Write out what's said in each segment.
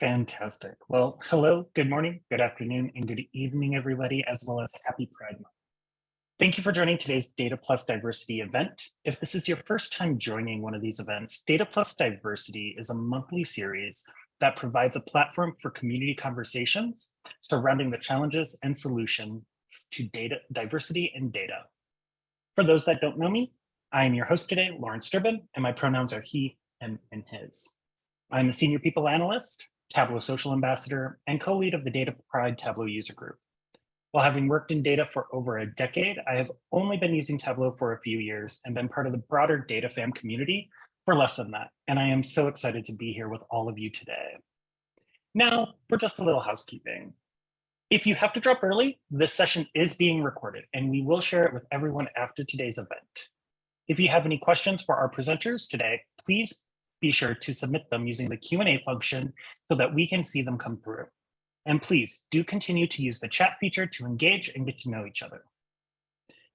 Fantastic. Well, hello, good morning, good afternoon, and good evening, everybody, as well as happy Pride Month. Thank you for joining today's Data Plus Diversity event. If this is your first time joining one of these events, Data Plus Diversity is a monthly series that provides a platform for community conversations surrounding the challenges and solutions to data diversity and data. For those that don't know me, I am your host today, Lawrence Durbin, and my pronouns are he, him, and his. I'm the Senior People Analyst, Tableau Social Ambassador, and co-lead of the Data Pride Tableau user group. While having worked in data for over a decade, I have only been using Tableau for a few years and been part of the broader DataFam community for less than that. And I am so excited to be here with all of you today. Now, for just a little housekeeping. If you have to drop early, this session is being recorded and we will share it with everyone after today's event. If you have any questions for our presenters today, please be sure to submit them using the Q&A function so that we can see them come through. And please do continue to use the chat feature to engage and get to know each other.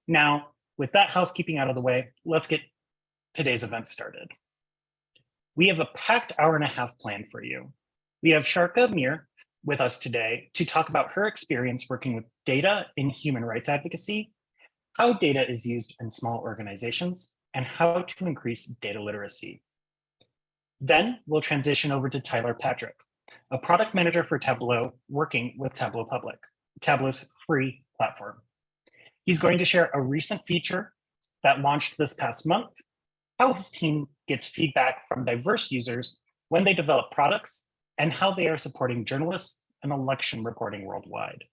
Now, with that housekeeping out of the way, let's get today's event started. We have a packed hour and a half planned for you. We have Šárka Meer with us today to talk about her experience working with data in human rights advocacy, how data is used in small organizations, and how to increase data literacy. Then we'll transition over to Tyler Patrick, a product manager for Tableau working with Tableau Public, Tableau's free platform. He's going to share a recent feature that launched this past month, how his team gets feedback from diverse users when they develop products, and how they are supporting journalists and election reporting worldwide.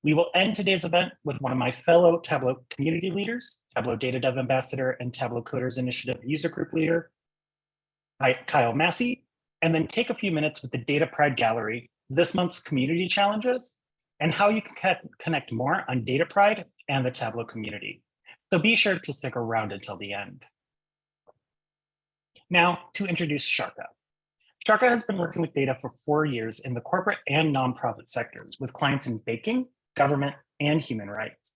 We will end today's event with one of my fellow Tableau community leaders, Tableau Data Dev Ambassador and Tableau Coders Initiative User Group Leader, Kyle Massey, and then take a few minutes with the Data Pride Gallery, this month's community challenges, and how you can connect more on Data Pride and the Tableau community. So be sure to stick around until the end. Now to introduce Šárka. Šárka has been working with data for 4 years in the corporate and nonprofit sectors with clients in banking, government, and human rights.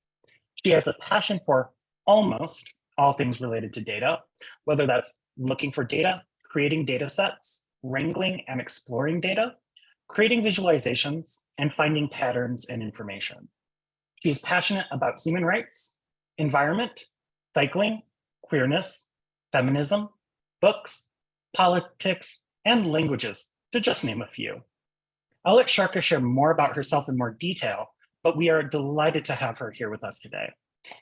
She has a passion for almost all things related to data, whether that's looking for data, creating data sets, wrangling and exploring data, creating visualizations, and finding patterns and information. She is passionate about human rights, environment, cycling, queerness, feminism, books, politics, and languages, to just name a few. I'll let Šárka share more about herself in more detail, but we are delighted to have her here with us today.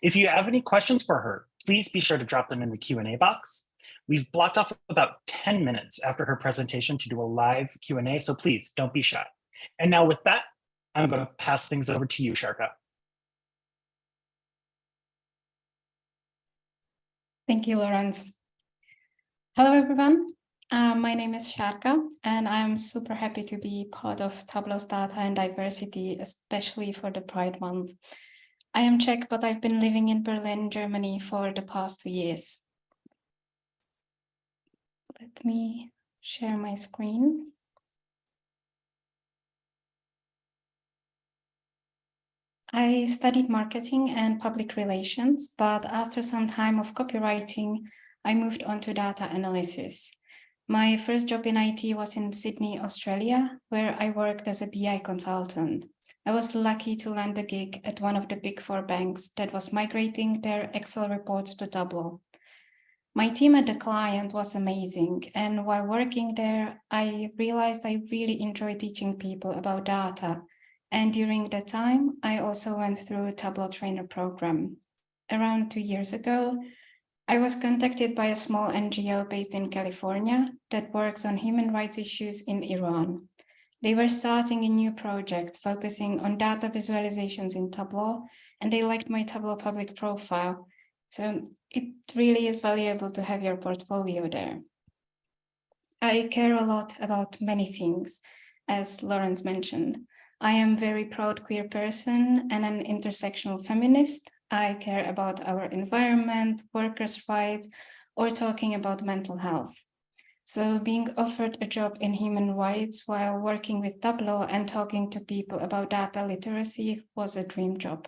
If you have any questions for her, please be sure to drop them in the Q&A box. We've blocked off about 10 minutes after her presentation to do a live Q&A, so please don't be shy. And now with that, I'm going to pass things over to you, Šárka. Thank you, Lawrence. Hello, everyone. My name is Šárka, and I'm super happy to be part of Tableau's Data and Diversity, especially for the Pride Month. I am Czech, but I've been living in Berlin, Germany for the past 2 years. Let me share my screen. I studied marketing and public relations, but after some time of copywriting, I moved on to data analysis. My first job in IT was in Sydney, Australia, where I worked as a BI consultant. I was lucky to land a gig at one of the big 4 banks that was migrating their Excel reports to Tableau. My team at the client was amazing, and while working there, I realized I really enjoy teaching people about data. And during that time, I also went through a Tableau trainer program. Around 2 years ago, I was contacted by a small NGO based in California that works on human rights issues in Iran. They were starting a new project focusing on data visualizations in Tableau, and they liked my Tableau public profile. So it really is valuable to have your portfolio there. I care a lot about many things, as Lawrence mentioned. I am a very proud queer person and an intersectional feminist. I care about our environment, workers' rights, or talking about mental health. So being offered a job in human rights while working with Tableau and talking to people about data literacy was a dream job.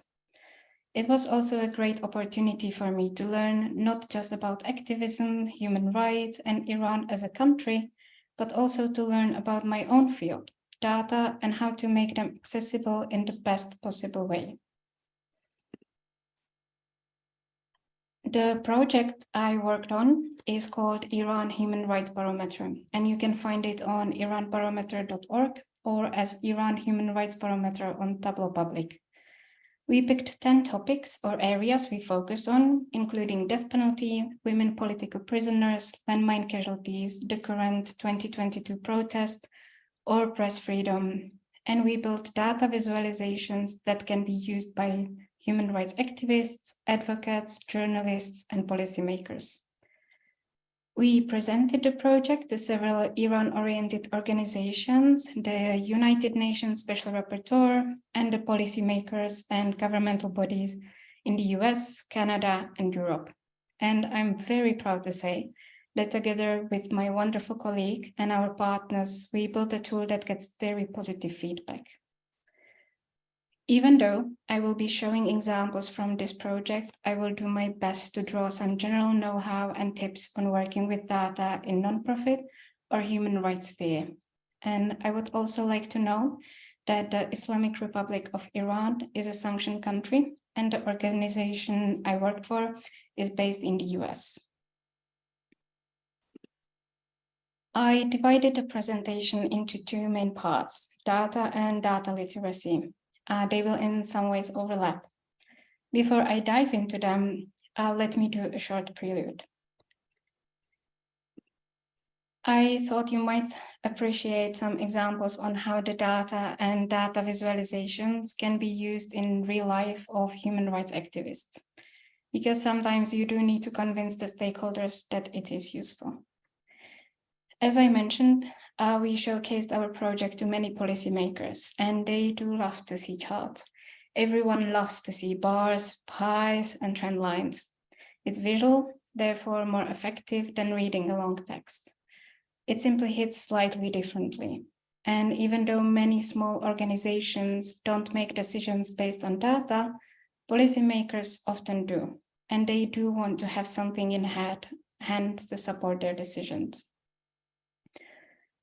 It was also a great opportunity for me to learn not just about activism, human rights, and Iran as a country, but also to learn about my own field, data, and how to make them accessible in the best possible way. The project I worked on is called Iran Human Rights Barometer, and you can find it on iranbarometer.org or as Iran Human Rights Barometer on Tableau Public. We picked 10 topics or areas we focused on, including death penalty, women political prisoners, landmine casualties, the current 2022 protest, or press freedom. And we built data visualizations that can be used by human rights activists, advocates, journalists, and policymakers. We presented the project to several Iran-oriented organizations, the United Nations Special Rapporteur, and the policymakers and governmental bodies in the US, Canada, and Europe. And I'm very proud to say that together with my wonderful colleague and our partners, we built a tool that gets very positive feedback. Even though I will be showing examples from this project, I will do my best to draw some general know-how and tips on working with data in nonprofit or human rights sphere. And I would also like to know that the Islamic Republic of Iran is a sanctioned country, and the organization I worked for is based in the US. I divided the presentation into two main parts, data and data literacy. They will in some ways overlap. Before I dive into them, let me do a short prelude. I thought you might appreciate some examples on how the data and data visualizations can be used in real life of human rights activists, because sometimes you do need to convince the stakeholders that it is useful. As I mentioned, we showcased our project to many policymakers, and they do love to see charts. Everyone loves to see bars, pies, and trend lines. It's visual, therefore more effective than reading a long text. It simply hits slightly differently. And even though many small organizations don't make decisions based on data, policymakers often do, and they do want to have something in hand to support their decisions.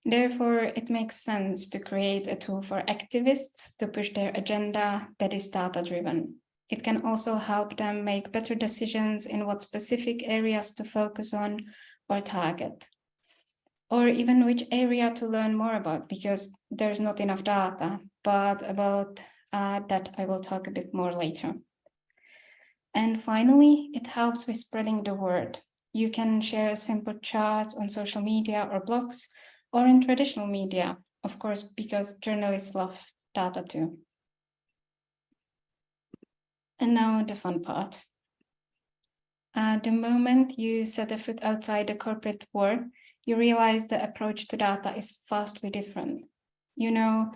Therefore, it makes sense to create a tool for activists to push their agenda that is data-driven. It can also help them make better decisions in what specific areas to focus on or target, or even which area to learn more about, because there's not enough data, but about that I will talk a bit more later. And finally, it helps with spreading the word. You can share simple charts on social media or blogs, or in traditional media, of course, because journalists love data too. And now the fun part. The moment you set a foot outside the corporate world, you realize the approach to data is vastly different. You know,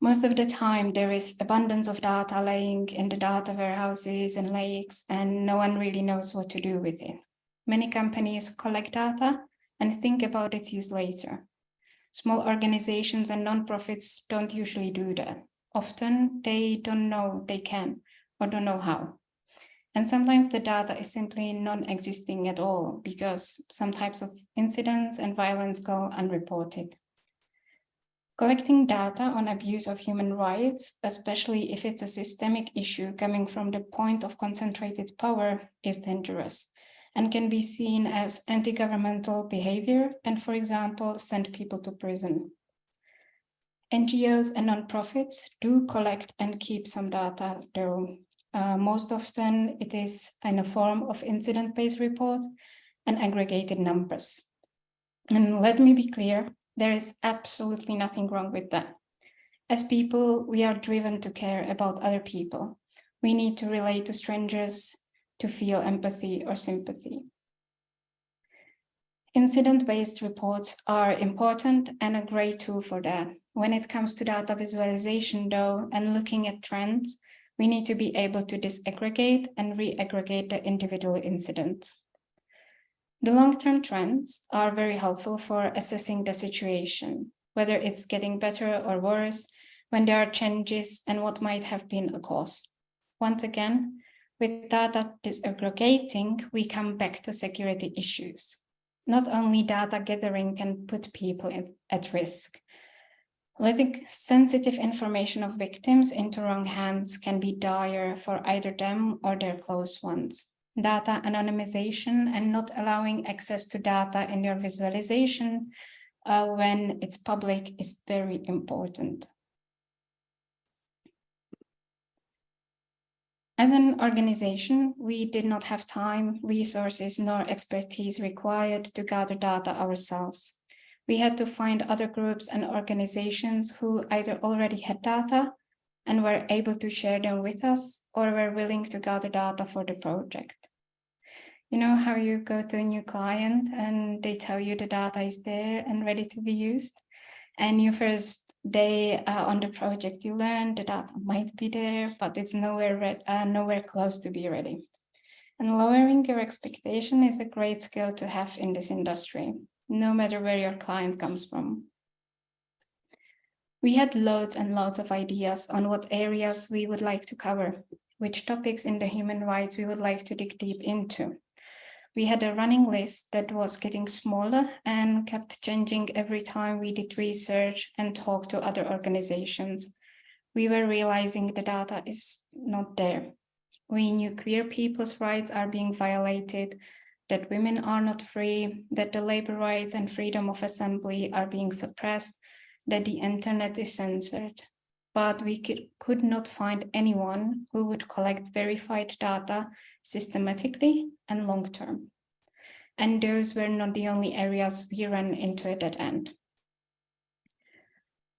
most of the time there is abundance of data laying in the data warehouses and lakes, and no one really knows what to do with it. Many companies collect data and think about its use later. Small organizations and nonprofits don't usually do that. Often they don't know they can or don't know how. And sometimes the data is simply non-existing at all because some types of incidents and violence go unreported. Collecting data on abuse of human rights, especially if it's a systemic issue coming from the point of concentrated power, is dangerous and can be seen as anti-governmental behavior and, for example, send people to prison. NGOs and nonprofits do collect and keep some data, though. Most often it is in a form of incident-based report and aggregated numbers. And let me be clear, there is absolutely nothing wrong with that. As people, we are driven to care about other people. We need to relate to strangers, to feel empathy or sympathy. Incident-based reports are important and a great tool for that. When it comes to data visualization, though, and looking at trends, we need to be able to disaggregate and re-aggregate the individual incidents. The long-term trends are very helpful for assessing the situation, whether it's getting better or worse, when there are changes, and what might have been a cause. Once again, with data disaggregating, we come back to security issues. Not only data gathering can put people at risk. Letting sensitive information of victims into wrong hands can be dire for either them or their close ones. Data anonymization and not allowing access to data in your visualization when it's public is very important. As an organization, we did not have time, resources, nor expertise required to gather data ourselves. We had to find other groups and organizations who either already had data and were able to share them with us, or were willing to gather data for the project. You know how you go to a new client and they tell you the data is there and ready to be used? And your first day on the project, you learn the data might be there, but it's nowhere close to be ready. And lowering your expectation is a great skill to have in this industry, no matter where your client comes from. We had loads and loads of ideas on what areas we would like to cover, which topics in the human rights we would like to dig deep into. We had a running list that was getting smaller and kept changing every time we did research and talked to other organizations. We were realizing the data is not there. We knew queer people's rights are being violated, that women are not free, that the labor rights and freedom of assembly are being suppressed, that the internet is censored. But we could not find anyone who would collect verified data systematically and long-term. And those were not the only areas we ran into a dead end.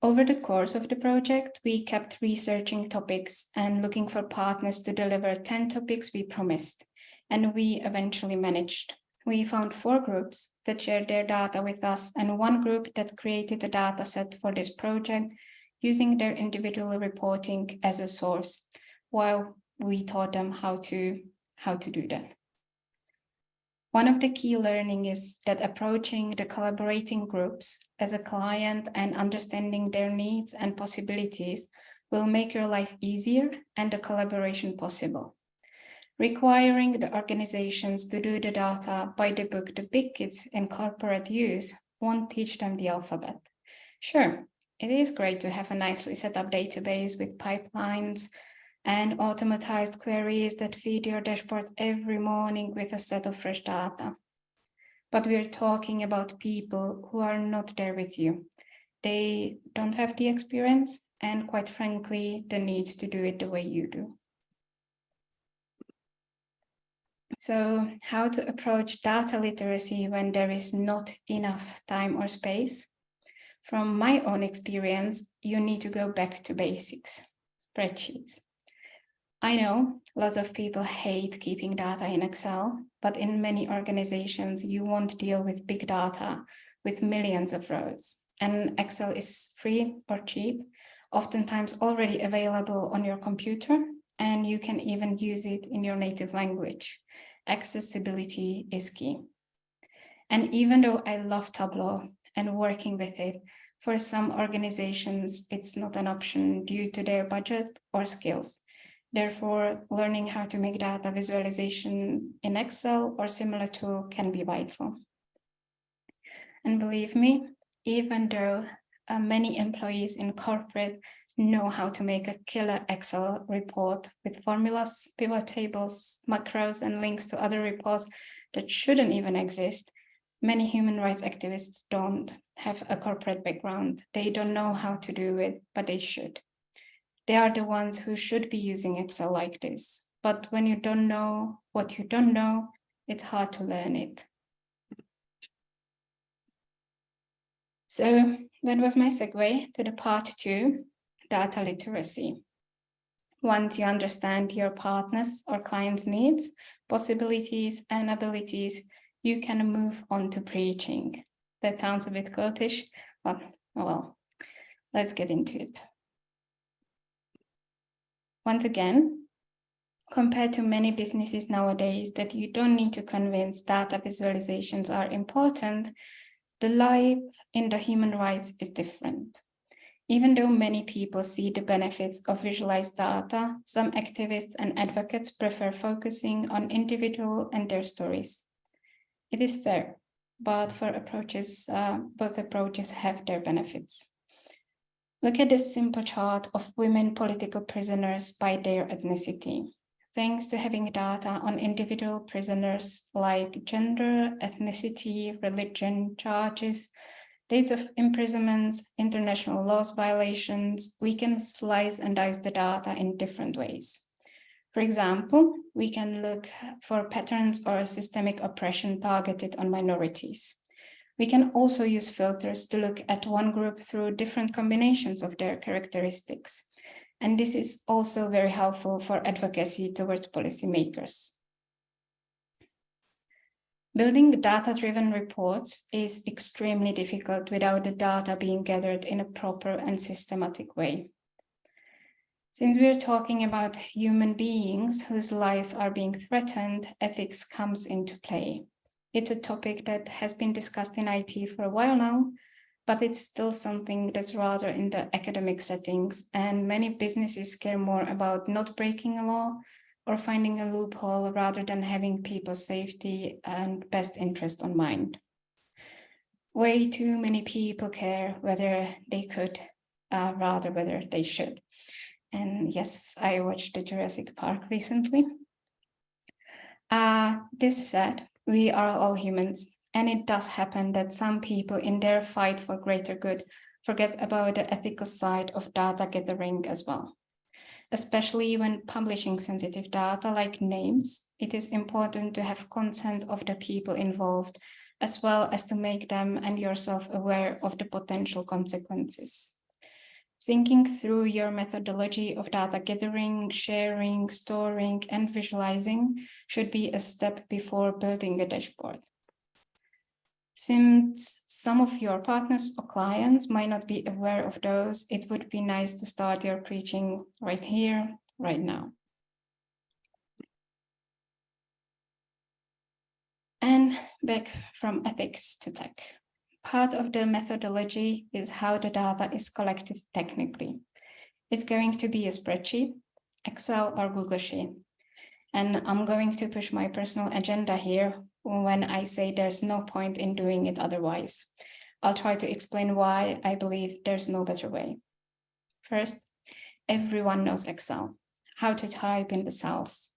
Over the course of the project, we kept researching topics and looking for partners to deliver 10 topics we promised, and we eventually managed. We found 4 groups that shared their data with us and 1 group that created a data set for this project using their individual reporting as a source, while we taught them how to do that. One of the key learning is that approaching the collaborating groups as a client and understanding their needs and possibilities will make your life easier and the collaboration possible. Requiring the organizations to do the data by the book the big kids in corporate use won't teach them the alphabet. Sure, it is great to have a nicely set up database with pipelines and automatized queries that feed your dashboard every morning with a set of fresh data. But we're talking about people who are not there with you. They don't have the experience and, quite frankly, the need to do it the way you do. So, how to approach data literacy when there is not enough time or space? From my own experience, you need to go back to basics, spreadsheets. I know lots of people hate keeping data in Excel, but in many organizations, you won't deal with big data with millions of rows. And Excel is free or cheap, oftentimes already available on your computer, and you can even use it in your native language. Accessibility is key. And even though I love Tableau and working with it, for some organizations, it's not an option due to their budget or skills. Therefore, learning how to make data visualization in Excel or similar tool can be vital. And believe me, even though many employees in corporate know how to make a killer Excel report with formulas, pivot tables, macros, and links to other reports that shouldn't even exist, many human rights activists don't have a corporate background. They don't know how to do it, but they should. They are the ones who should be using Excel like this. But when you don't know what you don't know, it's hard to learn it. So that was my segue to the part 2, data literacy. Once you understand your partners or clients' needs, possibilities, and abilities, you can move on to preaching. That sounds a bit cultish, but well, let's get into it. Once again, compared to many businesses nowadays that you don't need to convince data visualizations are important, the life in the human rights is different. Even though many people see the benefits of visualized data, some activists and advocates prefer focusing on individual and their stories. It is fair. but both approaches have their benefits. Look at this simple chart of women political prisoners by their ethnicity. Thanks to having data on individual prisoners like gender, ethnicity, religion, charges, dates of imprisonment, international laws violations, we can slice and dice the data in different ways. For example, we can look for patterns or systemic oppression targeted on minorities. We can also use filters to look at one group through different combinations of their characteristics. And this is also very helpful for advocacy towards policymakers. Building data-driven reports is extremely difficult without the data being gathered in a proper and systematic way. Since we're talking about human beings whose lives are being threatened, ethics comes into play. It's a topic that has been discussed in IT for a while now, but it's still something that's rather in the academic settings, and many businesses care more about not breaking a law or finding a loophole rather than having people's safety and best interest on mind. Way too many people care whether they could, rather whether they should. And yes, I watched the Jurassic Park recently. This said, we are all humans, and it does happen that some people in their fight for greater good forget about the ethical side of data gathering as well. Especially when publishing sensitive data like names, it is important to have consent of the people involved, as well as to make them and yourself aware of the potential consequences. Thinking through your methodology of data gathering, sharing, storing, and visualizing should be a step before building a dashboard. Since some of your partners or clients might not be aware of those, it would be nice to start your preaching right here, right now. And back from ethics to tech. Part of the methodology is how the data is collected technically. It's going to be a spreadsheet, Excel, or Google Sheet. And I'm going to push my personal agenda here when I say there's no point in doing it otherwise. I'll try to explain why I believe there's no better way. First, everyone knows Excel, how to type in the cells.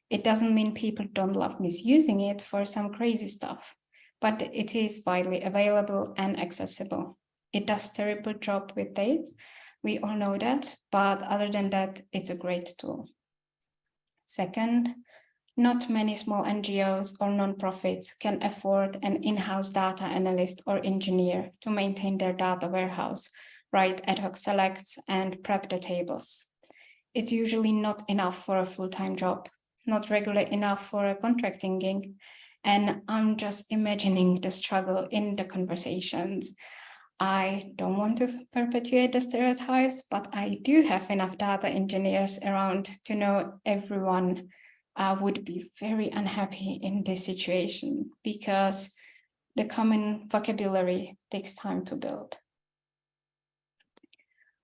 It doesn't mean people don't love misusing it for some crazy stuff, but it is widely available and accessible. It does a terrible job with dates. We all know that, but other than that, it's a great tool. Second, not many small NGOs or nonprofits can afford an in-house data analyst or engineer to maintain their data warehouse, write ad hoc selects, and prep the tables. It's usually not enough for a full-time job, not regular enough for a contracting gig, and I'm just imagining the struggle in the conversations. I don't want to perpetuate the stereotypes, but I do have enough data engineers around to know everyone would be very unhappy in this situation because the common vocabulary takes time to build.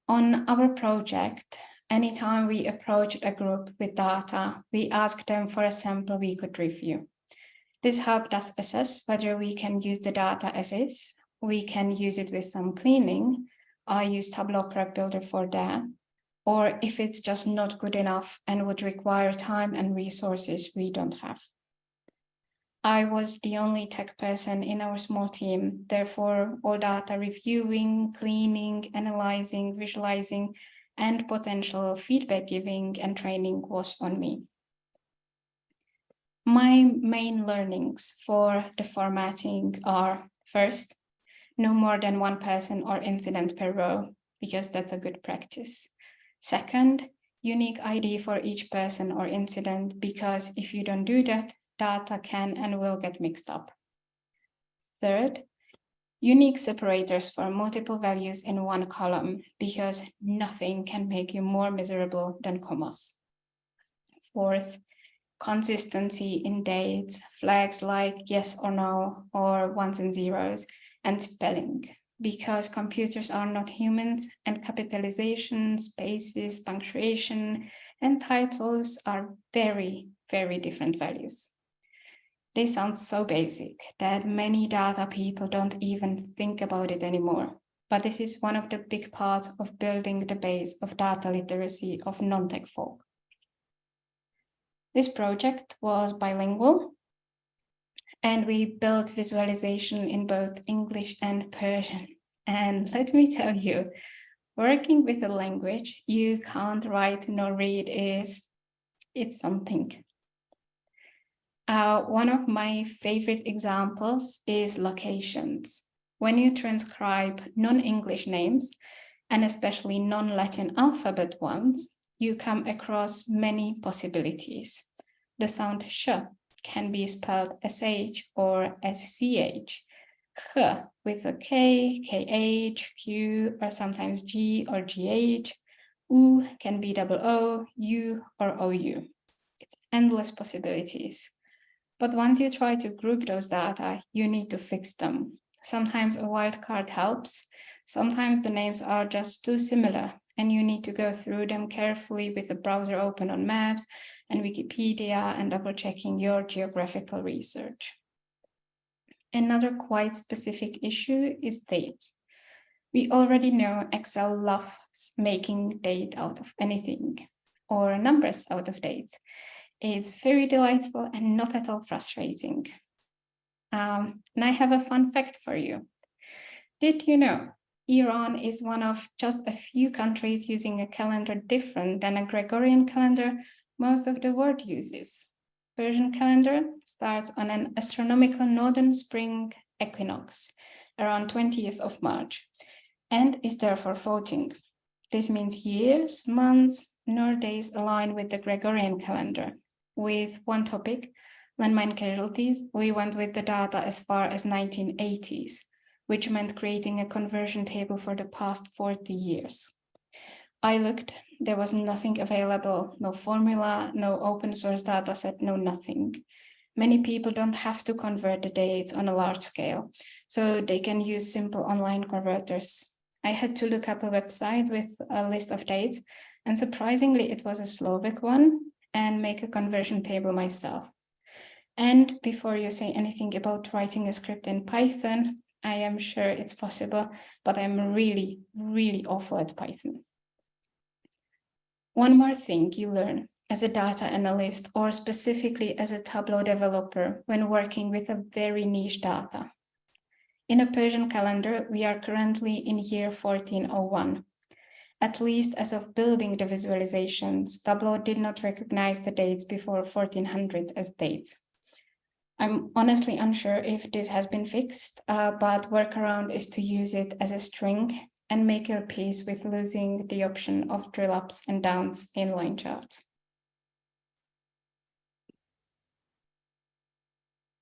On our project, anytime we approach a group with data, we ask them for a sample we could review. This helped us assess whether we can use the data as is. We can use it with some cleaning. I use Tableau Prep Builder for that. Or if it's just not good enough and would require time and resources we don't have. I was the only tech person in our small team. Therefore, all data reviewing, cleaning, analyzing, visualizing, and potential feedback giving and training was on me. My main learnings for the formatting are, first, no more than one person or incident per row, because that's a good practice. Second, unique ID for each person or incident, because if you don't do that, data can and will get mixed up. Third, unique separators for multiple values in one column, because nothing can make you more miserable than commas. Fourth, consistency in dates, flags like yes or no, or ones and zeros, and spelling, because computers are not humans and capitalization, spaces, punctuation, and typos are very, very different values. They sound so basic that many data people don't even think about it anymore. But this is one of the big parts of building the base of data literacy of non-tech folk. This project was bilingual, and we built visualization in both English and Persian. And let me tell you, working with a language you can't write nor read it's something. One of my favorite examples is locations. When you transcribe non-English names, and especially non-Latin alphabet ones, you come across many possibilities. The sound sh can be spelled sh or sch, h with a k, kh, q, or sometimes g or gh, u can be double o, u, or ou. It's endless possibilities. But once you try to group those data, you need to fix them. Sometimes a wildcard helps. Sometimes the names are just too similar, and you need to go through them carefully with the browser open on Maps and Wikipedia and double-checking your geographical research. Another quite specific issue is dates. We already know Excel loves making date out of anything, or numbers out of dates. It's very delightful and not at all frustrating. And I have a fun fact for you. Did you know Iran is one of just a few countries using a calendar different than a Gregorian calendar most of the world uses? Persian calendar starts on an astronomical northern spring equinox around 20th of March and is therefore floating. This means years, months, nor days align with the Gregorian calendar. With one topic, landmine casualties, we went with the data as far as 1980s, which meant creating a conversion table for the past 40 years. I looked, there was nothing available, no formula, no open source dataset, no nothing. Many people don't have to convert the dates on a large scale, so they can use simple online converters. I had to look up a website with a list of dates, and surprisingly, it was a Slovak one, and make a conversion table myself. And before you say anything about writing a script in Python, I am sure it's possible, but I'm really, really awful at Python. One more thing you learn as a data analyst or specifically as a Tableau developer when working with a very niche data. In a Persian calendar, we are currently in year 1401. At least as of building the visualizations, Tableau did not recognize the dates before 1400 as dates. I'm honestly unsure if this has been fixed, but workaround is to use it as a string and make your peace with losing the option of drill ups and downs in line charts.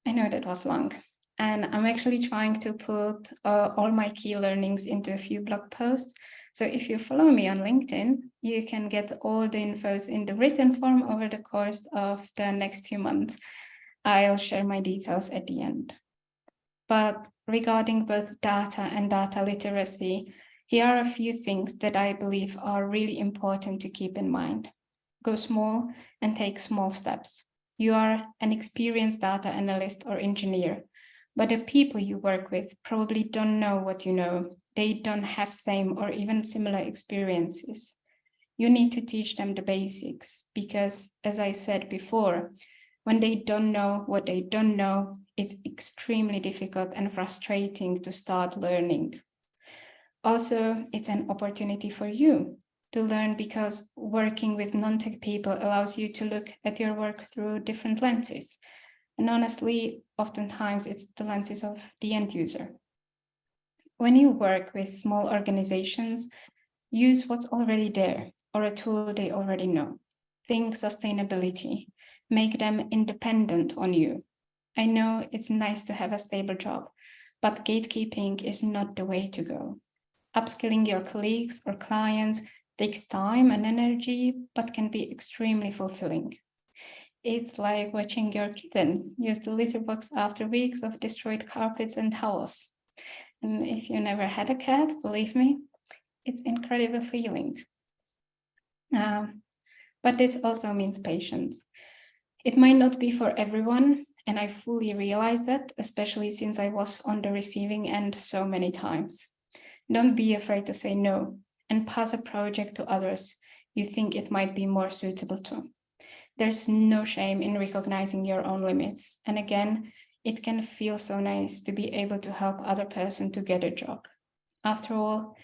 I know that was long, and I'm actually trying to put all my key learnings into a few blog posts. So if you follow me on LinkedIn, you can get all the infos in the written form over the course of the next few months. I'll share my details at the end. But regarding both data and data literacy, here are a few things that I believe are really important to keep in mind. Go small and take small steps. You are an experienced data analyst or engineer, but the people you work with probably don't know what you know. They don't have same or even similar experiences. You need to teach them the basics because, as I said before, when they don't know what they don't know, it's extremely difficult and frustrating to start learning. Also, it's an opportunity for you to learn because working with non-tech people allows you to look at your work through different lenses. And honestly, oftentimes it's the lenses of the end user. When you work with small organizations, use what's already there or a tool they already know. Think sustainability. Make them independent on you. I know it's nice to have a stable job, but gatekeeping is not the way to go. Upskilling your colleagues or clients takes time and energy, but can be extremely fulfilling. It's like watching your kitten use the litter box after weeks of destroyed carpets and towels. And if you never had a cat, believe me, it's an incredible feeling. But this also means patience. It might not be for everyone, And I fully realized that, especially since I was on the receiving end so many times. Don't be afraid to say no and pass a project to others you think it might be more suitable to. There's no shame in recognizing your own limits. And again, it can feel so nice to be able to help other person to get a job. After all,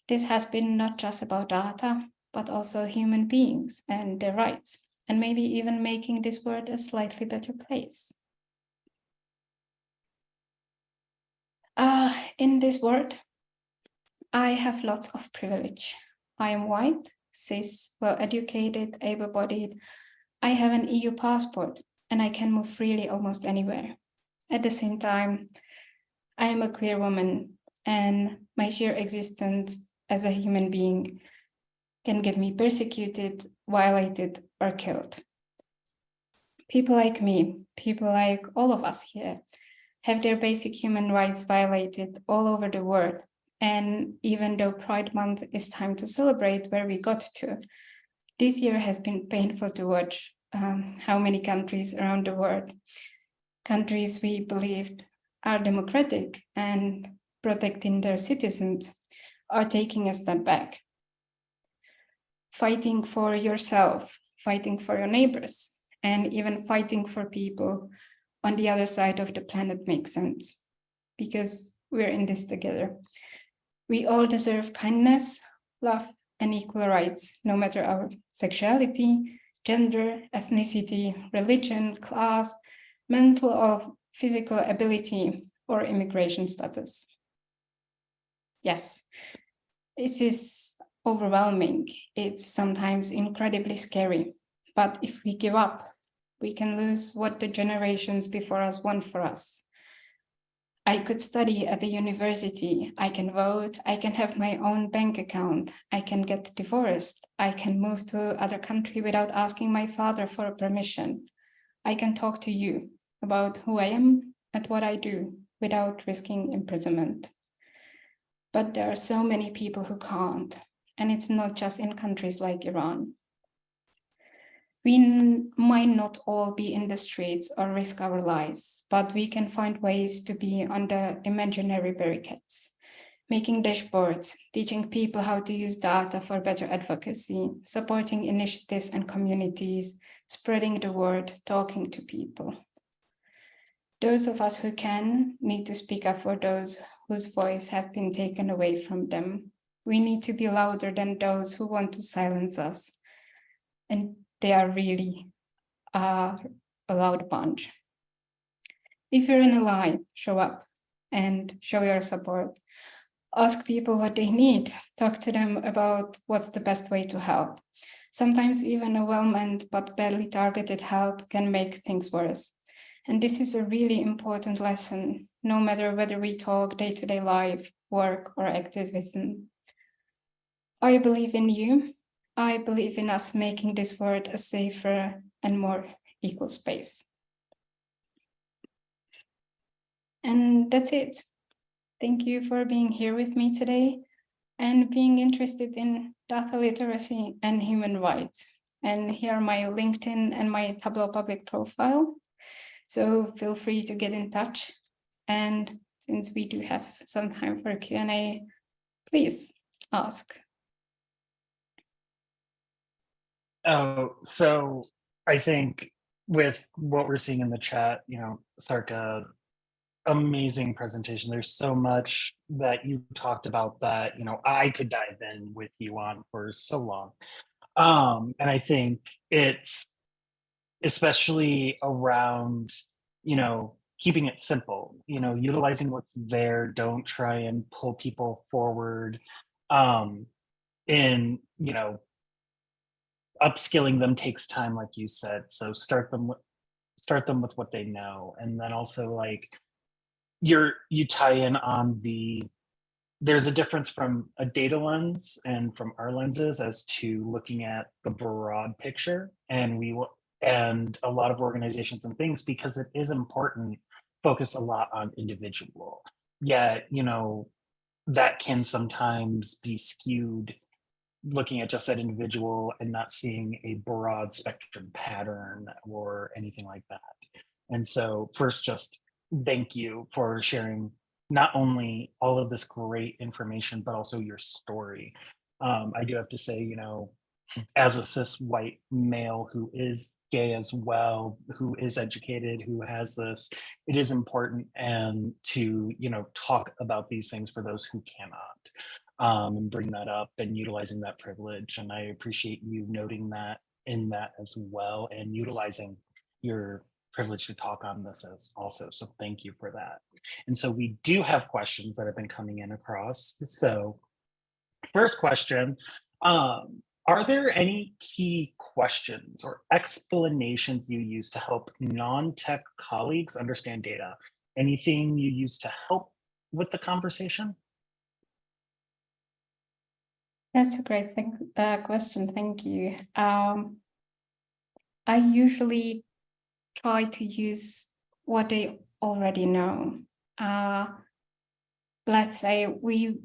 this has been not just about data, but also human beings and their rights, and maybe even making this world a slightly better place. In this world, I have lots of privilege. I am white, cis, well-educated, able-bodied. I have an EU passport, and I can move freely almost anywhere. At the same time, I am a queer woman, and my sheer existence as a human being can get me persecuted, violated, or killed. People like me, people like all of us here, have their basic human rights violated all over the world. And even though Pride Month is time to celebrate where we got to, this year has been painful to watch how many countries around the world, countries we believed are democratic and protecting their citizens, are taking a step back. Fighting for yourself, fighting for your neighbors, and even fighting for people on the other side of the planet makes sense, because we're in this together. We all deserve kindness, love, and equal rights, no matter our sexuality, gender, ethnicity, religion, class, mental or physical ability, or immigration status. Yes, this is overwhelming. It's sometimes incredibly scary. But if we give up, we can lose what the generations before us want for us. I could study at the university, I can vote, I can have my own bank account, I can get divorced, I can move to other country without asking my father for permission. I can talk to you about who I am and what I do without risking imprisonment. But there are so many people who can't, and it's not just in countries like Iran. We might not all be in the streets or risk our lives, but we can find ways to be under imaginary barricades, making dashboards, teaching people how to use data for better advocacy, supporting initiatives and communities, spreading the word, talking to people. Those of us who can need to speak up for those whose voice have been taken away from them. We need to be louder than those who want to silence us. And they are really a loud bunch. If you're in a lie, show up and show your support. Ask people what they need. Talk to them about what's the best way to help. Sometimes even a well-meant but badly targeted help can make things worse. And this is a really important lesson, no matter whether we talk day-to-day life, work, or activism. I believe in you. I believe in us making this world a safer and more equal space. And that's it. Thank you for being here with me today and being interested in data literacy and human rights. And here are my LinkedIn and my Tableau public profile. So feel free to get in touch. And since we do have some time for Q&A, please ask. Oh, so I think with what we're seeing in the chat, Šárka, amazing presentation. There's so much that you talked about that, I could dive in with you on for so long. And I think it's especially around, keeping it simple, utilizing what's there. Don't try and pull people forward in, upskilling them takes time, like you said. So start them with what they know. And then also like you tie in on there's a difference from a data lens and from our lenses as to looking at the broad picture. And and a lot of organizations and things, because it is important, focus a lot on individual. Yet, that can sometimes be skewed looking at just that individual and not seeing a broad spectrum pattern or anything like that. And so first, just thank you for sharing not only all of this great information, but also your story. I do have to say, as a cis white male who is gay as well, who is educated, who has this, it is important and to, talk about these things for those who cannot, and bring that up and utilizing that privilege. And I appreciate you noting that in that as well and utilizing your privilege to talk on this as also. So thank you for that. And so we do have questions that have been coming in across. So first question, are there any key questions or explanations you use to help non-tech colleagues understand data? Anything you use to help with the conversation? That's a great question. Thank you. I usually try to use what they already know. Let's say we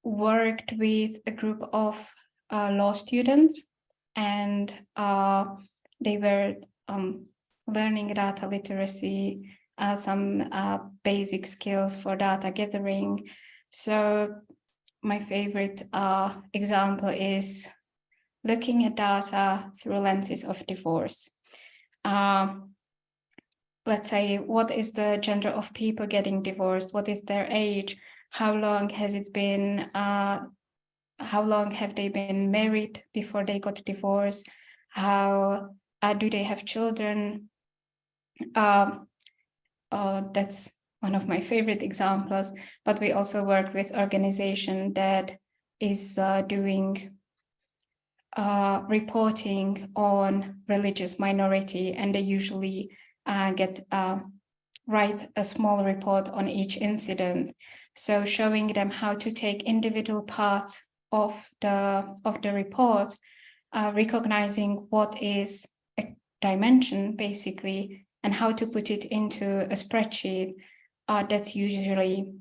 worked with a group of law students, and they were learning data literacy, some basic skills for data gathering. So my favorite example is looking at data through lenses of divorce. Let's say, what is the gender of people getting divorced? What is their age? How long has it been? How long have they been married before they got divorced? How do they have children? That's one of my favorite examples. But we also work with organization that is doing reporting on religious minority, and they usually write a small report on each incident. So showing them how to take individual parts of the report, recognizing what is a dimension basically, and how to put it into a spreadsheet. That's usually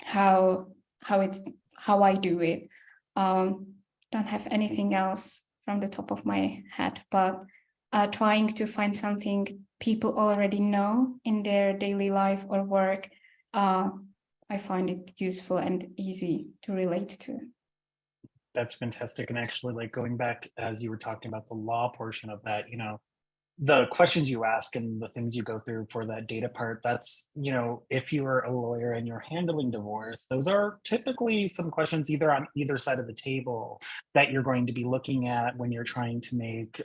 how I do it. Don't have anything else from the top of my head, but trying to find something people already know in their daily life or work, I find it useful and easy to relate to. That's fantastic. And actually, like going back as you were talking about the law portion of that, the questions you ask and the things you go through for that data part, that's, if you are a lawyer and you're handling divorce, those are typically some questions either on either side of the table that you're going to be looking at when you're trying to make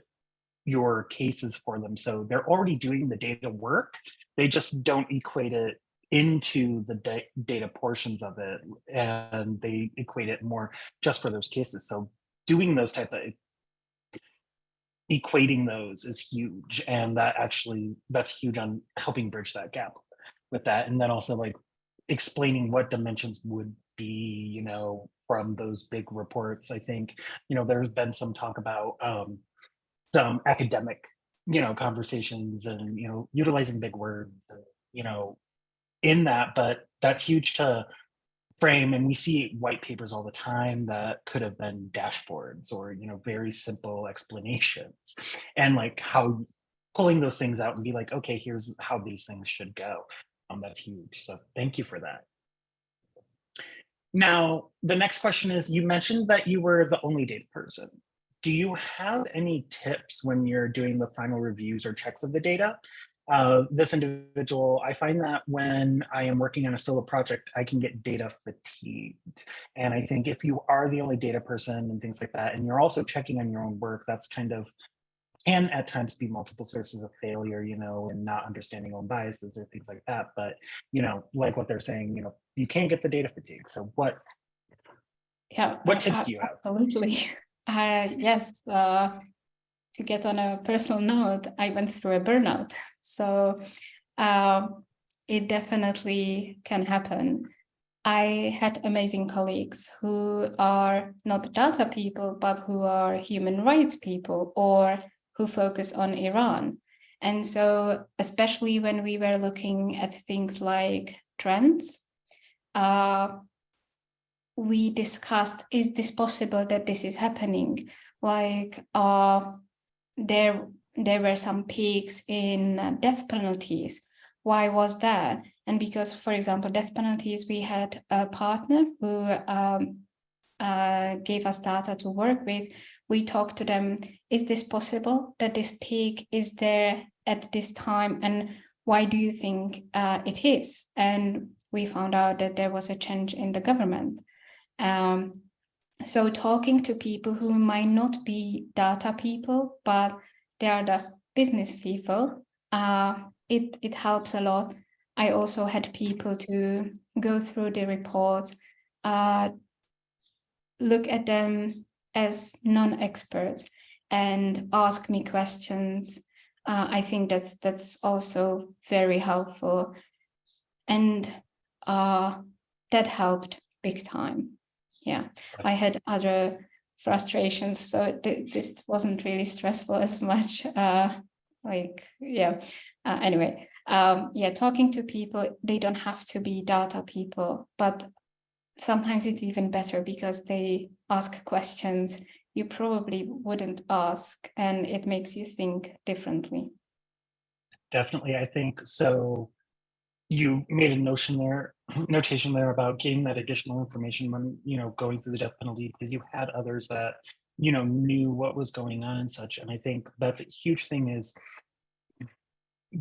your cases for them. So they're already doing the data work. They just don't equate it into the data portions of it, and they equate it more just for those cases. So doing those type of equating those is huge, and that's huge on helping bridge that gap with that. And then also like explaining what dimensions would be, from those big reports. I think, there's been some talk about some academic, conversations and, utilizing big words, and, in that, but that's huge to frame. And we see white papers all the time that could have been dashboards or, very simple explanations, and like how pulling those things out and be like, okay, here's how these things should go. That's huge. So thank you for that. Now, the next question is, you mentioned that you were the only data person. Do you have any tips when you're doing the final reviews or checks of the data? This individual, I find that when I am working on a solo project, I can get data fatigued. And I think if you are the only data person and things like that, and you're also checking on your own work, that's kind of can at times be multiple sources of failure, and not understanding own biases or things like that. But, like what they're saying, you can't get the data fatigue. So what tips do you have? Absolutely. Yes. To get on a personal note, I went through a burnout. So it definitely can happen. I had amazing colleagues who are not data people, but who are human rights people or who focus on Iran. And so, especially when we were looking at things like trends, we discussed, is this possible that this is happening? Like, there were some peaks in death penalties. Why was that? And because, for example, death penalties, we had a partner who gave us data to work with. We talked to them, is this possible that this peak is there at this time? And why do you think it is? And we found out that there was a change in the government. So talking to people who might not be data people, but they are the business people, it helps a lot. I also had people to go through the reports, look at them as non-experts and ask me questions. I think that's also very helpful. And that helped big time. Yeah, I had other frustrations, so this wasn't really stressful as much. Anyway, talking to people, they don't have to be data people, but sometimes it's even better because they ask questions you probably wouldn't ask, and it makes you think differently. Definitely, I think so. You made a notation there about getting that additional information when, going through the death penalty, because you had others that, knew what was going on and such. And I think that's a huge thing. Is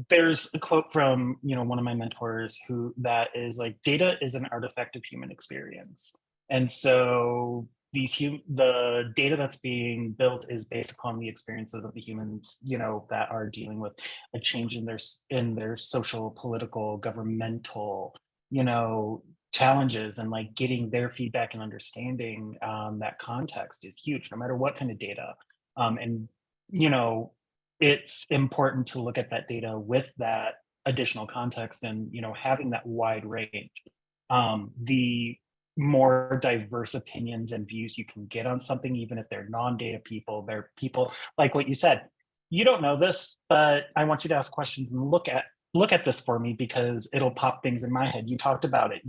there's a quote from, one of my mentors that is like, data is an artifact of human experience. And so the data that's being built is based upon the experiences of the humans, that are dealing with a change in their social, political, governmental, challenges, and like getting their feedback and understanding that context is huge, no matter what kind of data. And it's important to look at that data with that additional context, and having that wide range. The more diverse opinions and views you can get on something, even if they're non-data people, they're people like what you said. You don't know this, but I want you to ask questions and look at this for me, because it'll pop things in my head. You talked about it,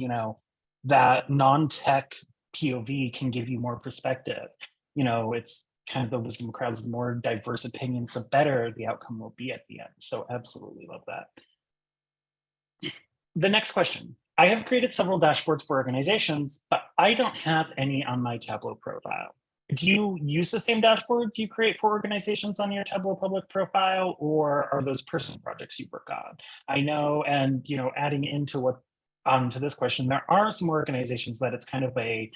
that non-tech POV can give you more perspective. It's kind of the wisdom of crowds. The more diverse opinions, the better the outcome will be at the end. So absolutely love that. The next question. I have created several dashboards for organizations, but I don't have any on my Tableau profile. Do you use the same dashboards you create for organizations on your Tableau public profile, or are those personal projects you work on? I know, and adding onto this question, there are some organizations that it's kind of a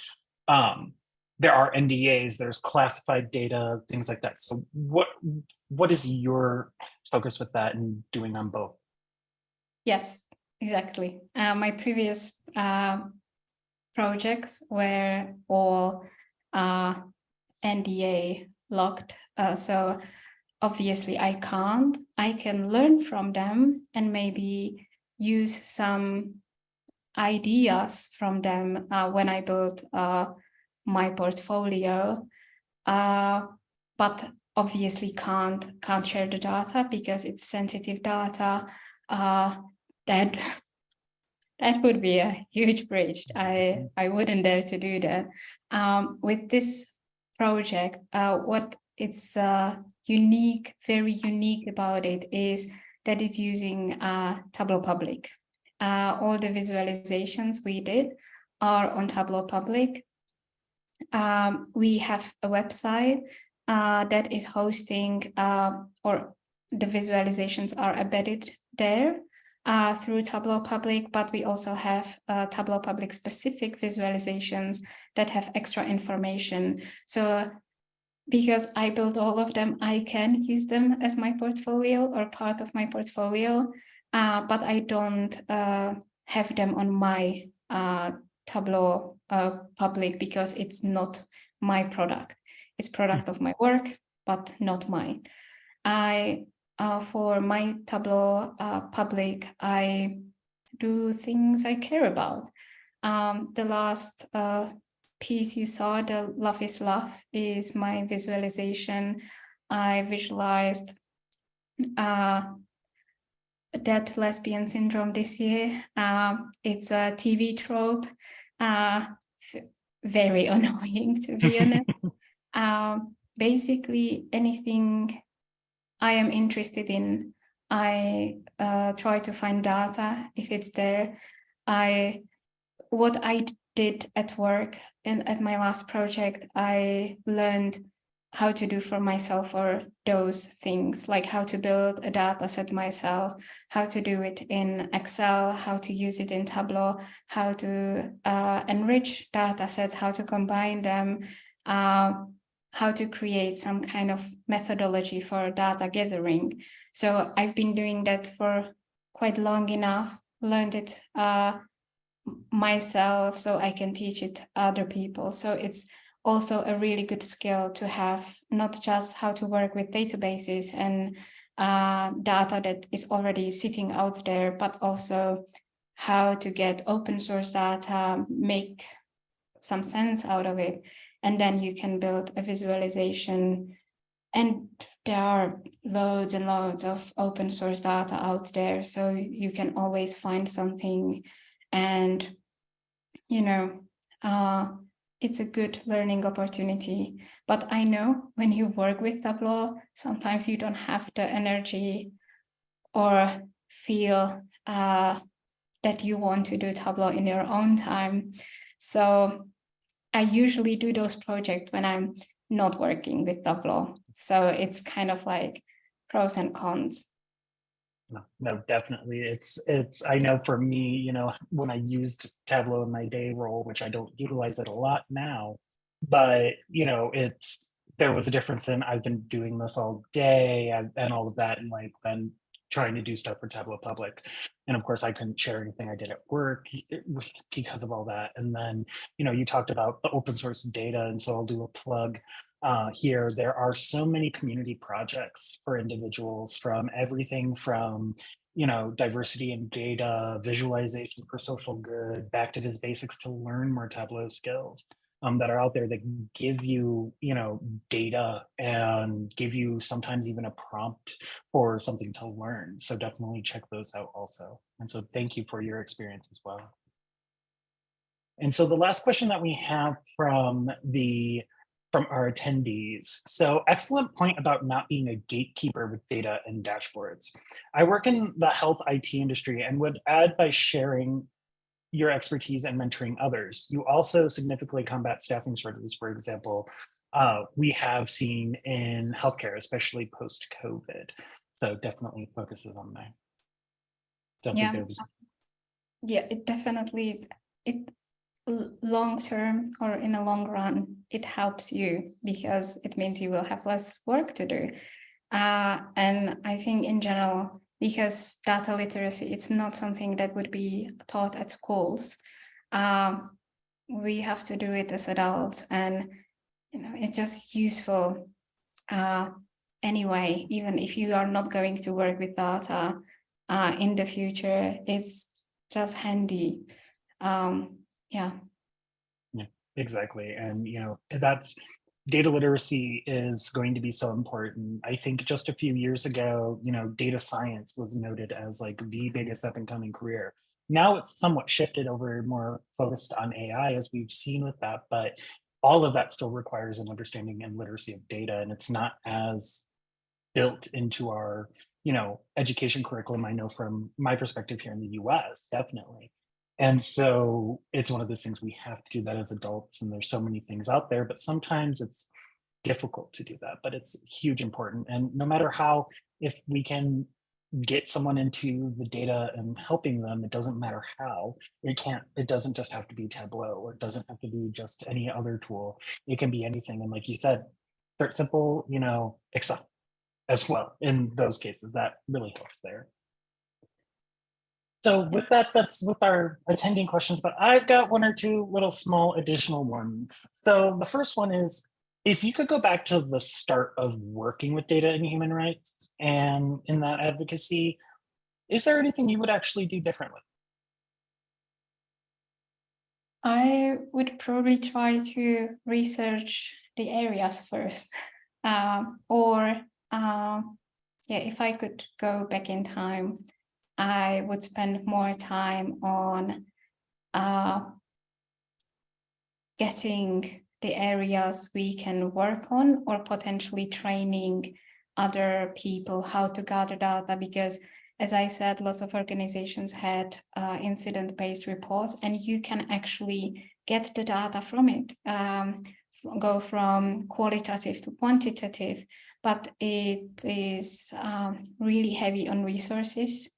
there are NDAs, there's classified data, things like that. So what is your focus with that and doing on both? Yes, exactly. My previous projects were all NDA locked. So obviously I can learn from them and maybe use some ideas from them when I build my portfolio, but obviously can't share the data because it's sensitive data. That would be a huge breach. I wouldn't dare to do that. With this project, what it's unique, very unique about it is that it's using Tableau Public. All the visualizations we did are on Tableau Public. We have a website that is hosting, or the visualizations are embedded there through Tableau Public, but we also have Tableau Public specific visualizations that have extra information. So because I built all of them, I can use them as my portfolio or part of my portfolio, but I don't have them on my Tableau Public because it's not my product. It's product of my work, but not mine. For my Tableau Public, I do things I care about. The last piece you saw, the Love is Love, is my visualization. I visualized Dead Lesbian Syndrome this year. It's a TV trope, very annoying to be honest. Basically anything I am interested in, I try to find data if it's there. What I did at work and at my last project, I learned how to do for myself or those things, like how to build a data set myself, how to do it in Excel, how to use it in Tableau, how to enrich data sets, how to combine them, how to create some kind of methodology for data gathering. So I've been doing that for quite long enough, learned it myself so I can teach it to other people. So it's also a really good skill to have, not just how to work with databases and data that is already sitting out there, but also how to get open source data, make some sense out of it, and then you can build a visualization. And there are loads and loads of open source data out there, so you can always find something. And it's a good learning opportunity. But I know when you work with Tableau, sometimes you don't have the energy or feel that you want to do Tableau in your own time. So I usually do those projects when I'm not working with Tableau. So it's kind of like pros and cons. No, definitely. I know for me, when I used Tableau in my day role, which I don't utilize it a lot now, but there was a difference in I've been doing this all day and all of that, and like then trying to do stuff for Tableau Public. And of course, I couldn't share anything I did at work because of all that. And then, you talked about the open source data, and so I'll do a plug here. There are so many community projects for individuals, from everything from diversity in data, visualization for social good, back to just basics to learn more Tableau skills that are out there that give you data and give you sometimes even a prompt for something to learn. So definitely check those out also. And so thank you for your experience as well. And so the last question that we have from our attendees. So excellent point about not being a gatekeeper with data and dashboards. I work in the health IT industry and would add, by sharing your expertise and mentoring others, you also significantly combat staffing shortages. For example, we have seen in healthcare, especially post-COVID. So definitely focuses on that. Don't think there was. Yeah, it definitely, long term or in a long run, it helps you because it means you will have less work to do. And I think in general, because data literacy, it's not something that would be taught at schools. We have to do it as adults, and it's just useful anyway. Even if you are not going to work with data in the future, it's just handy. Yeah, exactly. And that's data literacy is going to be so important. I think just a few years ago, data science was noted as like the biggest up and coming career. Now it's somewhat shifted over, more focused on AI, as we've seen with that, but all of that still requires an understanding and literacy of data, and it's not as built into our education curriculum. I know from my perspective here in the US, definitely. And so it's one of those things, we have to do that as adults, and there's so many things out there, but sometimes it's difficult to do that, but it's huge important. And no matter how, if we can get someone into the data and helping them, it doesn't matter how. It doesn't just have to be Tableau, or it doesn't have to be just any other tool. It can be anything. And like you said, start simple, Excel as well. In those cases, that really helps there. So with that, that's with our attending questions, but I've got one or two little small additional ones. So the first one is, if you could go back to the start of working with data and human rights and in that advocacy, is there anything you would actually do differently? I would probably try to research the areas first, if I could go back in time, I would spend more time on getting the areas we can work on, or potentially training other people how to gather data, because as I said, lots of organizations had incident-based reports, and you can actually get the data from it, go from qualitative to quantitative, but it is really heavy on resources,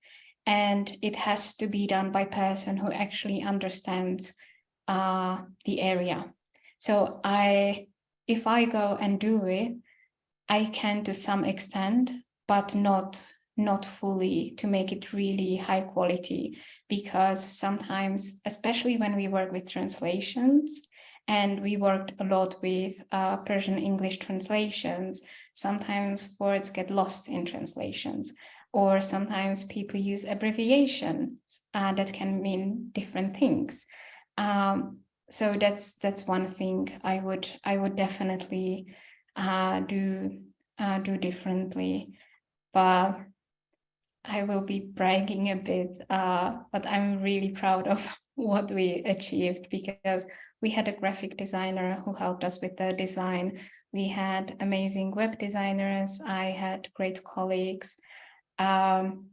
and it has to be done by a person who actually understands the area. So if I go and do it, I can to some extent, but not fully, to make it really high quality, because sometimes, especially when we work with translations, and we worked a lot with Persian English translations, sometimes words get lost in translations, or sometimes people use abbreviations that can mean different things. So that's one thing I would definitely do differently, but I will be bragging a bit, but I'm really proud of what we achieved, because we had a graphic designer who helped us with the design. We had amazing web designers. I had great colleagues, and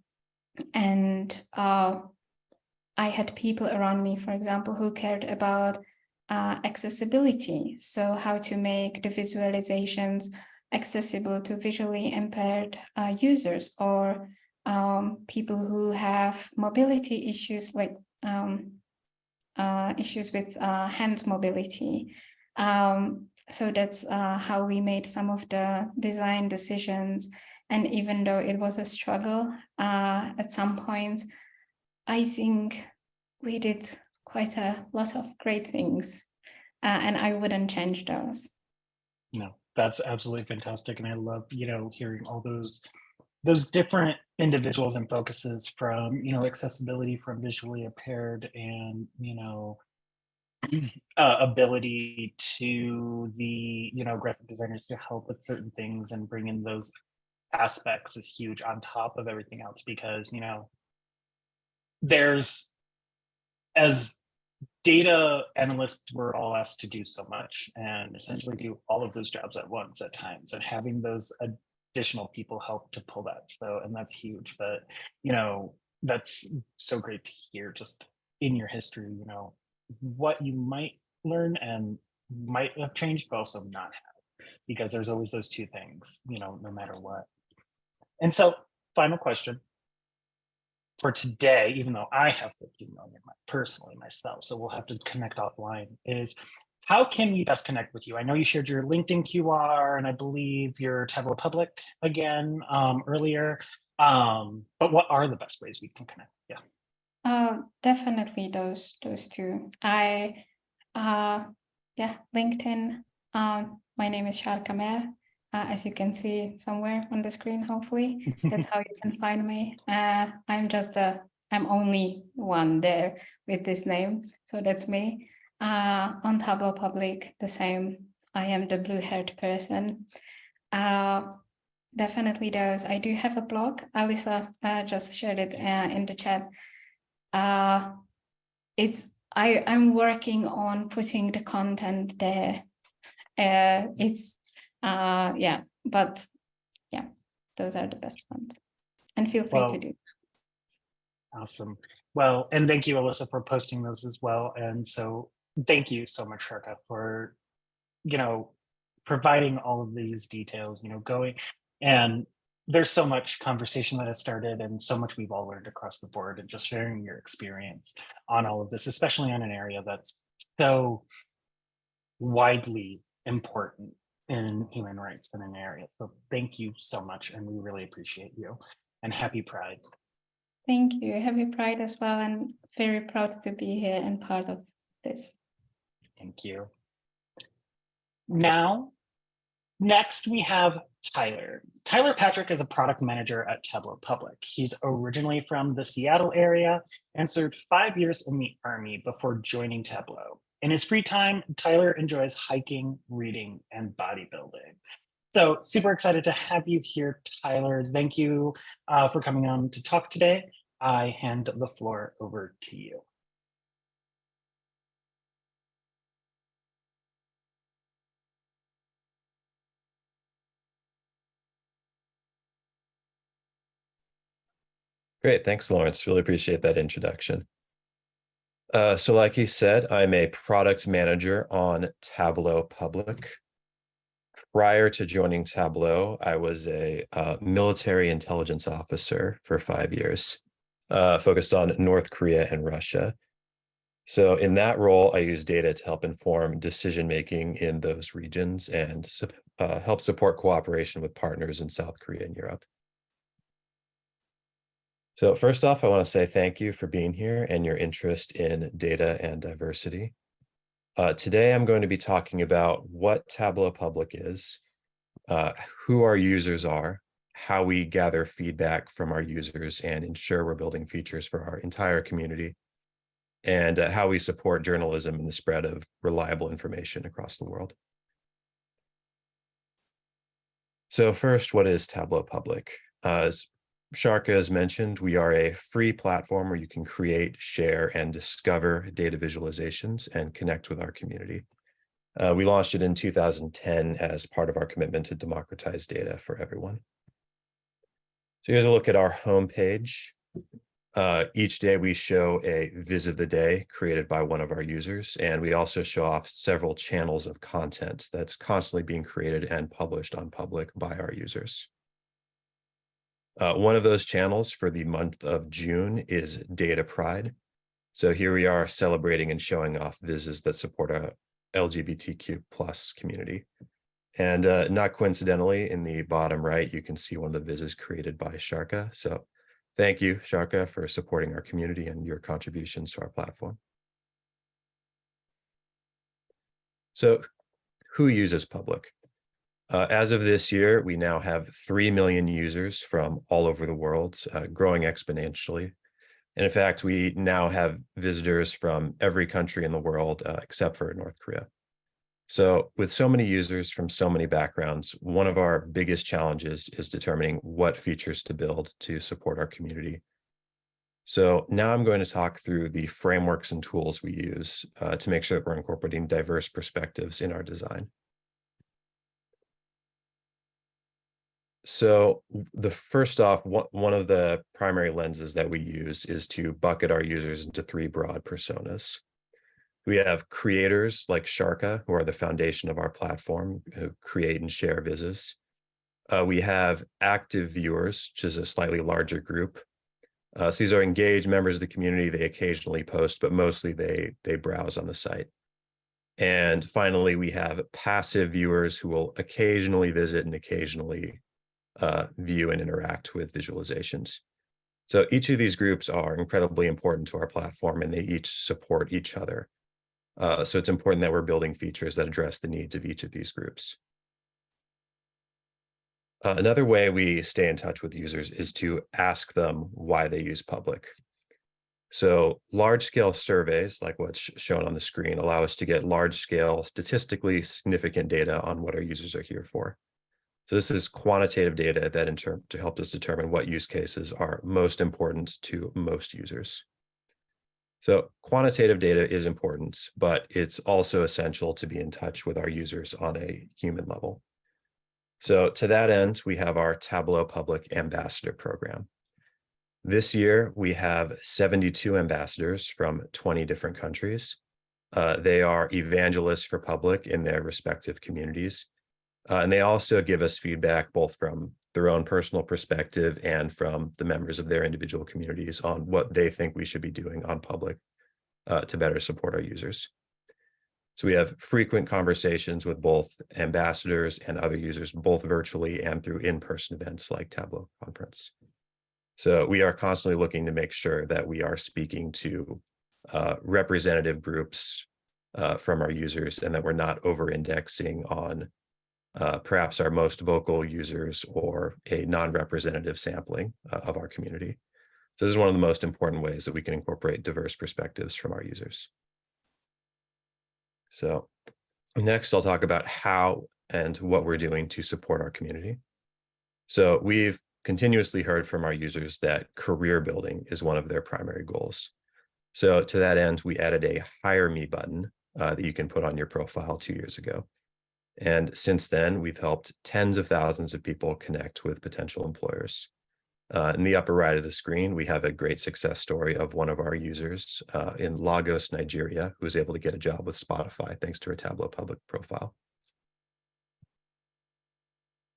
I had people around me, for example, who cared about accessibility. So how to make the visualizations accessible to visually impaired users, or people who have mobility issues, like issues with hands mobility. So that's how we made some of the design decisions. And even though it was a struggle at some points, I think we did quite a lot of great things, and I wouldn't change those. No, that's absolutely fantastic. And I love, hearing all those different individuals and focuses from, accessibility from visually impaired and, ability to the, graphic designers to help with certain things, and bring in those aspects is huge on top of everything else, because, there's, as data analysts, we're all asked to do so much and essentially do all of those jobs at once at times, and having those additional people help to pull that. So, and that's huge. But, that's so great to hear, just in your history, what you might learn and might have changed, but also not have, because there's always those two things, no matter what. And so, final question for today, even though I have 15 million personally myself, so we'll have to connect offline, is how can we best connect with you? I know you shared your LinkedIn QR, and I believe your Tableau Public again earlier. But what are the best ways we can connect? Yeah. Definitely those two. LinkedIn. My name is Šárka Meer. As you can see somewhere on the screen, hopefully, that's how you can find me. I'm only one there with this name, so that's me. On Tableau Public, the same. I am the blue-haired person. Definitely those. I do have a blog. Alyssa just shared it in the chat. I'm working on putting the content there. But yeah, those are the best ones. And feel free to do. Awesome. Well, and thank you, Alyssa, for posting those as well. And so thank you so much, Šárka, for, providing all of these details, going. And there's so much conversation that has started, and so much we've all learned across the board, and just sharing your experience on all of this, especially on an area that's so widely important in human rights in an area. So thank you so much, and we really appreciate you, and happy Pride. Thank you. Happy Pride as well, and very proud to be here and part of this. Thank you. Now, next we have Tyler. Tyler Patrick is a product manager at Tableau Public. He's originally from the Seattle area and served 5 years in the Army before joining Tableau. In his free time, Tyler enjoys hiking, reading, and bodybuilding. So super excited to have you here, Tyler. Thank you for coming on to talk today. I hand the floor over to you. Great, thanks, Lawrence. Really appreciate that introduction. So like he said, I'm a product manager on Tableau Public. Prior to joining Tableau, I was a military intelligence officer for 5 years, focused on North Korea and Russia. So in that role, I use data to help inform decision-making in those regions and help support cooperation with partners in South Korea and Europe. So first off, I want to say thank you for being here and your interest in data and diversity. Today, I'm going to be talking about what Tableau Public is, who our users are, how we gather feedback from our users and ensure we're building features for our entire community, and how we support journalism and the spread of reliable information across the world. So first, what is Tableau Public? As Šárka has mentioned, we are a free platform where you can create, share, and discover data visualizations and connect with our community. We launched it in 2010 as part of our commitment to democratize data for everyone. So here's a look at our homepage. Each day we show a viz of the day created by one of our users, and we also show off several channels of content that's constantly being created and published on Public by our users. One of those channels for the month of June is Data Pride. So here we are celebrating and showing off vizes that support a LGBTQ plus community. And not coincidentally, in the bottom right, you can see one of the vizes created by Šárka. So thank you, Šárka, for supporting our community and your contributions to our platform. So who uses Public? As of this year, we now have 3 million users from all over the world, growing exponentially. And in fact, we now have visitors from every country in the world except for North Korea. So with so many users from so many backgrounds, one of our biggest challenges is determining what features to build to support our community. So now I'm going to talk through the frameworks and tools we use to make sure that we're incorporating diverse perspectives in our design. So the first off, one of the primary lenses that we use is to bucket our users into 3 broad personas. We have creators like Šárka, who are the foundation of our platform, who create and share vizes. We have active viewers, which is a slightly larger group. So these are engaged members of the community. They occasionally post, but mostly they browse on the site. And finally, we have passive viewers who will occasionally visit and occasionally view and interact with visualizations. So each of these groups are incredibly important to our platform, and they each support each other. So it's important that we're building features that address the needs of each of these groups. Another way we stay in touch with users is to ask them why they use Public. So large-scale surveys, like what's shown on the screen, allow us to get large-scale, statistically significant data on what our users are here for. So this is quantitative data that to help us determine what use cases are most important to most users. So quantitative data is important, but it's also essential to be in touch with our users on a human level. So to that end, we have our Tableau Public Ambassador program. This year, we have 72 ambassadors from 20 different countries. They are evangelists for Public in their respective communities. And they also give us feedback both from their own personal perspective and from the members of their individual communities on what they think we should be doing on Public to better support our users. So we have frequent conversations with both ambassadors and other users, both virtually and through in-person events like Tableau Conference. So we are constantly looking to make sure that we are speaking to representative groups from our users, and that we're not over-indexing on perhaps our most vocal users or a non-representative sampling of our community. So this is one of the most important ways that we can incorporate diverse perspectives from our users. So next, I'll talk about how and what we're doing to support our community. So we've continuously heard from our users that career building is one of their primary goals. So to that end, we added a Hire Me button that you can put on your profile 2 years ago. And since then, we've helped tens of thousands of people connect with potential employers. In the upper right of the screen, we have a great success story of one of our users in Lagos, Nigeria, who was able to get a job with Spotify thanks to her Tableau public profile.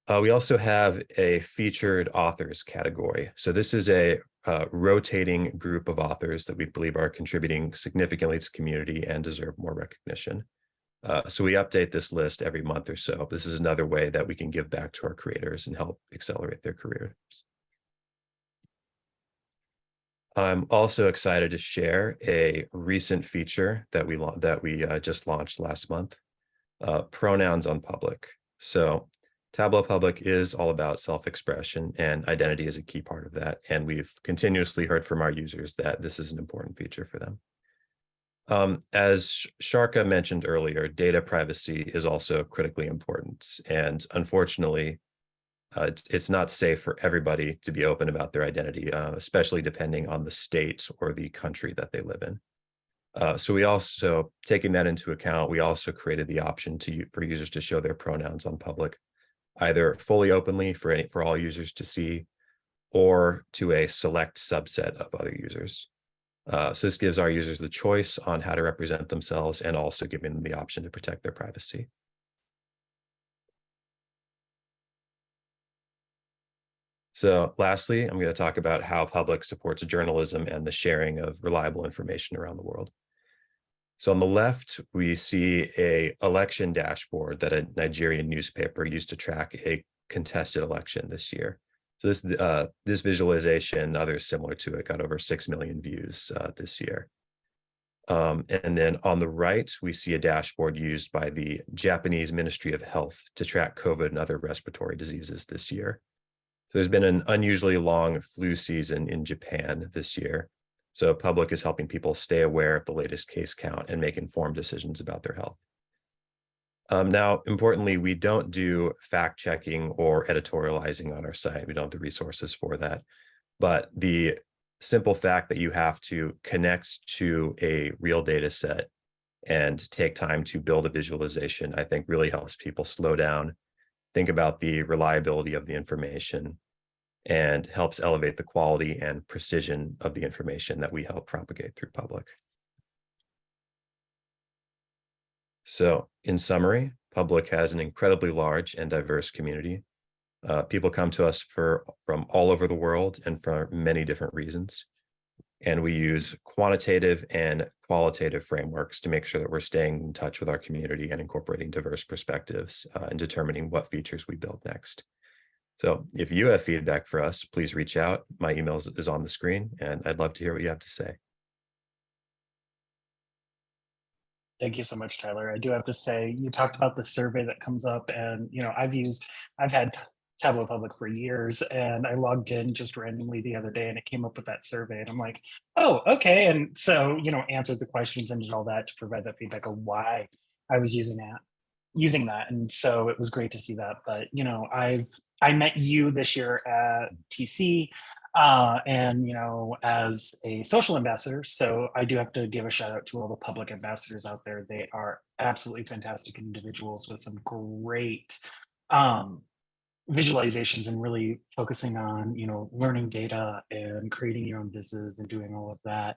We also have a featured authors category. So this is a rotating group of authors that we believe are contributing significantly to the community and deserve more recognition. So we update this list every month or so. This is another way that we can give back to our creators and help accelerate their careers. I'm also excited to share a recent feature that we just launched last month, pronouns on public. So Tableau Public is all about self-expression, and identity is a key part of that. And we've continuously heard from our users that this is an important feature for them. As Šárka mentioned earlier, data privacy is also critically important. And unfortunately, it's not safe for everybody to be open about their identity, especially depending on the state or the country that they live in. So we also, taking that into account, we also created the option for users to show their pronouns on public, either fully openly for all users to see, or to a select subset of other users. So this gives our users the choice on how to represent themselves and also giving them the option to protect their privacy. So lastly, I'm going to talk about how Public supports journalism and the sharing of reliable information around the world. So on the left, we see an election dashboard that a Nigerian newspaper used to track a contested election this year. So this visualization, others similar to it, got over 6 million views this year. And then on the right, we see a dashboard used by the Japanese Ministry of Health to track COVID and other respiratory diseases this year. So there's been an unusually long flu season in Japan this year. So Public is helping people stay aware of the latest case count and make informed decisions about their health. Now, importantly, we don't do fact checking or editorializing on our site. We don't have the resources for that. But the simple fact that you have to connect to a real data set and take time to build a visualization, I think really helps people slow down, think about the reliability of the information, and helps elevate the quality and precision of the information that we help propagate through Public. So in summary, Public has an incredibly large and diverse community. People come to us from all over the world and for many different reasons. And we use quantitative and qualitative frameworks to make sure that we're staying in touch with our community and incorporating diverse perspectives and determining what features we build next. So if you have feedback for us, please reach out. My email is on the screen, and I'd love to hear what you have to say. Thank you so much, Tyler. I do have to say, you talked about the survey that comes up, and I've had Tableau Public for years, and I logged in just randomly the other day, and it came up with that survey, and I'm like, oh, okay. And so, answered the questions and did all that to provide that feedback of why I was using that. And so it was great to see that. But I met you this year at TC, and as a social ambassador. So I do have to give a shout out to all the Public ambassadors out there. They are absolutely fantastic individuals with some great visualizations and really focusing on learning data and creating your own business and doing all of that.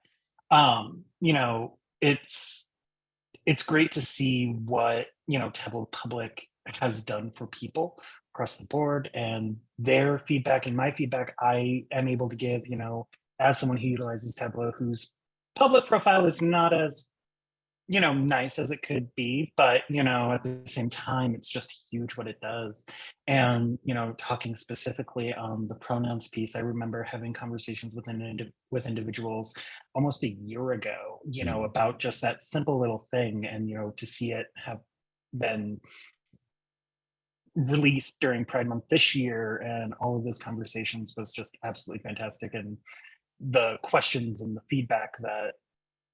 It's great to see what Tableau Public has done for people across the board, and their feedback and my feedback I am able to give, as someone who utilizes Tableau, whose public profile is not as nice as it could be, but at the same time, it's just huge what it does. And talking specifically on the pronouns piece, I remember having conversations with individuals almost a year ago, about just that simple little thing, and to see it have been released during Pride Month this year, and all of those conversations was just absolutely fantastic. And the questions and the feedback that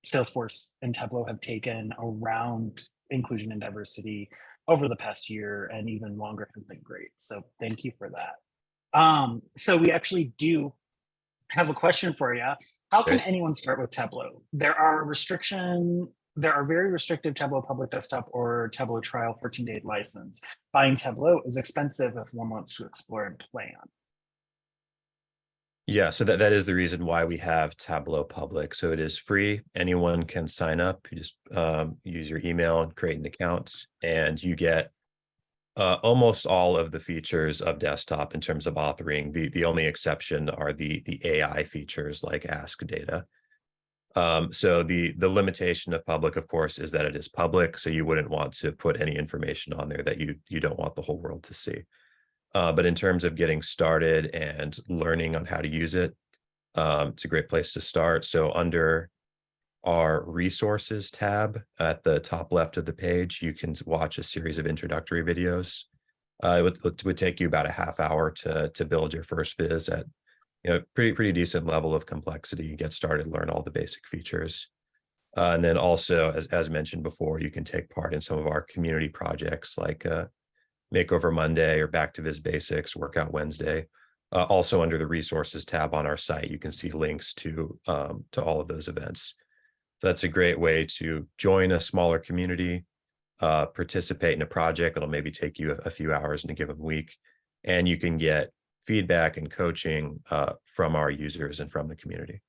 Salesforce and Tableau have taken around inclusion and diversity over the past year and even longer has been great. So thank you for that. So we actually do have a question for you. How can anyone start with Tableau? There are very restrictive Tableau Public Desktop or Tableau Trial 14-day license. Buying Tableau is expensive if one wants to explore and play on. Yeah, so that is the reason why we have Tableau Public. So it is free. Anyone can sign up. You just use your email and create an account, and you get almost all of the features of desktop in terms of authoring. The only exception are the AI features like Ask Data. So the limitation of public, of course, is that it is public. So you wouldn't want to put any information on there that you don't want the whole world to see. But in terms of getting started and learning on how to use it, it's a great place to start. So under our resources tab at the top left of the page, you can watch a series of introductory videos. It would take you about a half hour to build your first viz at pretty decent level of complexity. Get started, learn all the basic features. And then also, as mentioned before, you can take part in some of our community projects like Makeover Monday or Back to Viz Basics, Workout Wednesday. Also under the resources tab on our site, you can see links to all of those events. So that's a great way to join a smaller community, participate in a project that'll maybe take you a few hours in a given week, and you can get feedback and coaching from our users and from the community.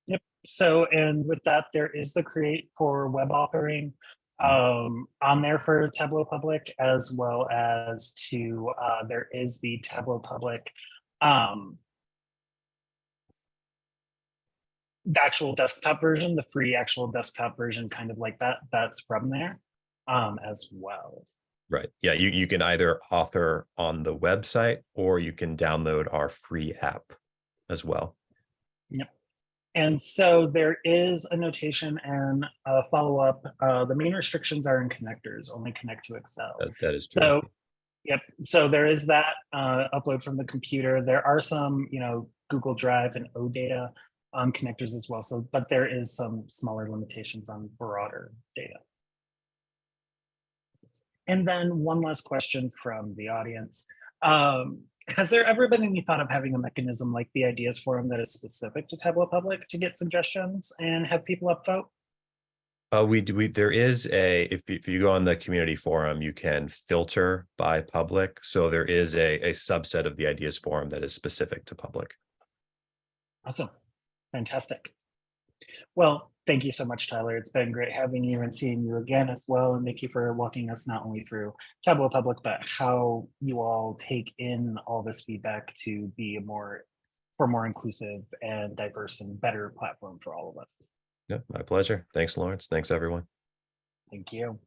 Yep. So, and with that, there is the Create for web authoring on there for Tableau Public, as well as there is the Tableau Public, the actual desktop version, the free actual desktop version, kind of like that. That's from there as well. Right. Yeah, you can either author on the website or you can download our free app as well. Yep. And so there is a notation and a follow-up. The main restrictions are in connectors, only connect to Excel. That is true. So, yep. So there is that upload from the computer. There are some, Google Drive and OData connectors as well. So, but there is some smaller limitations on broader data. And then one last question from the audience. Has there ever been any thought of having a mechanism like the Ideas Forum that is specific to Tableau Public to get suggestions and have people upvote? There is if you go on the community forum, you can filter by public. So there is a subset of the Ideas Forum that is specific to public. Awesome. Fantastic. Well, thank you so much, Tyler. It's been great having you and seeing you again as well. And thank you for walking us not only through Tableau Public, but how you all take in all this feedback to be a more inclusive and diverse and better platform for all of us. Yeah, my pleasure. Thanks, Lawrence. Thanks, everyone. Thank you.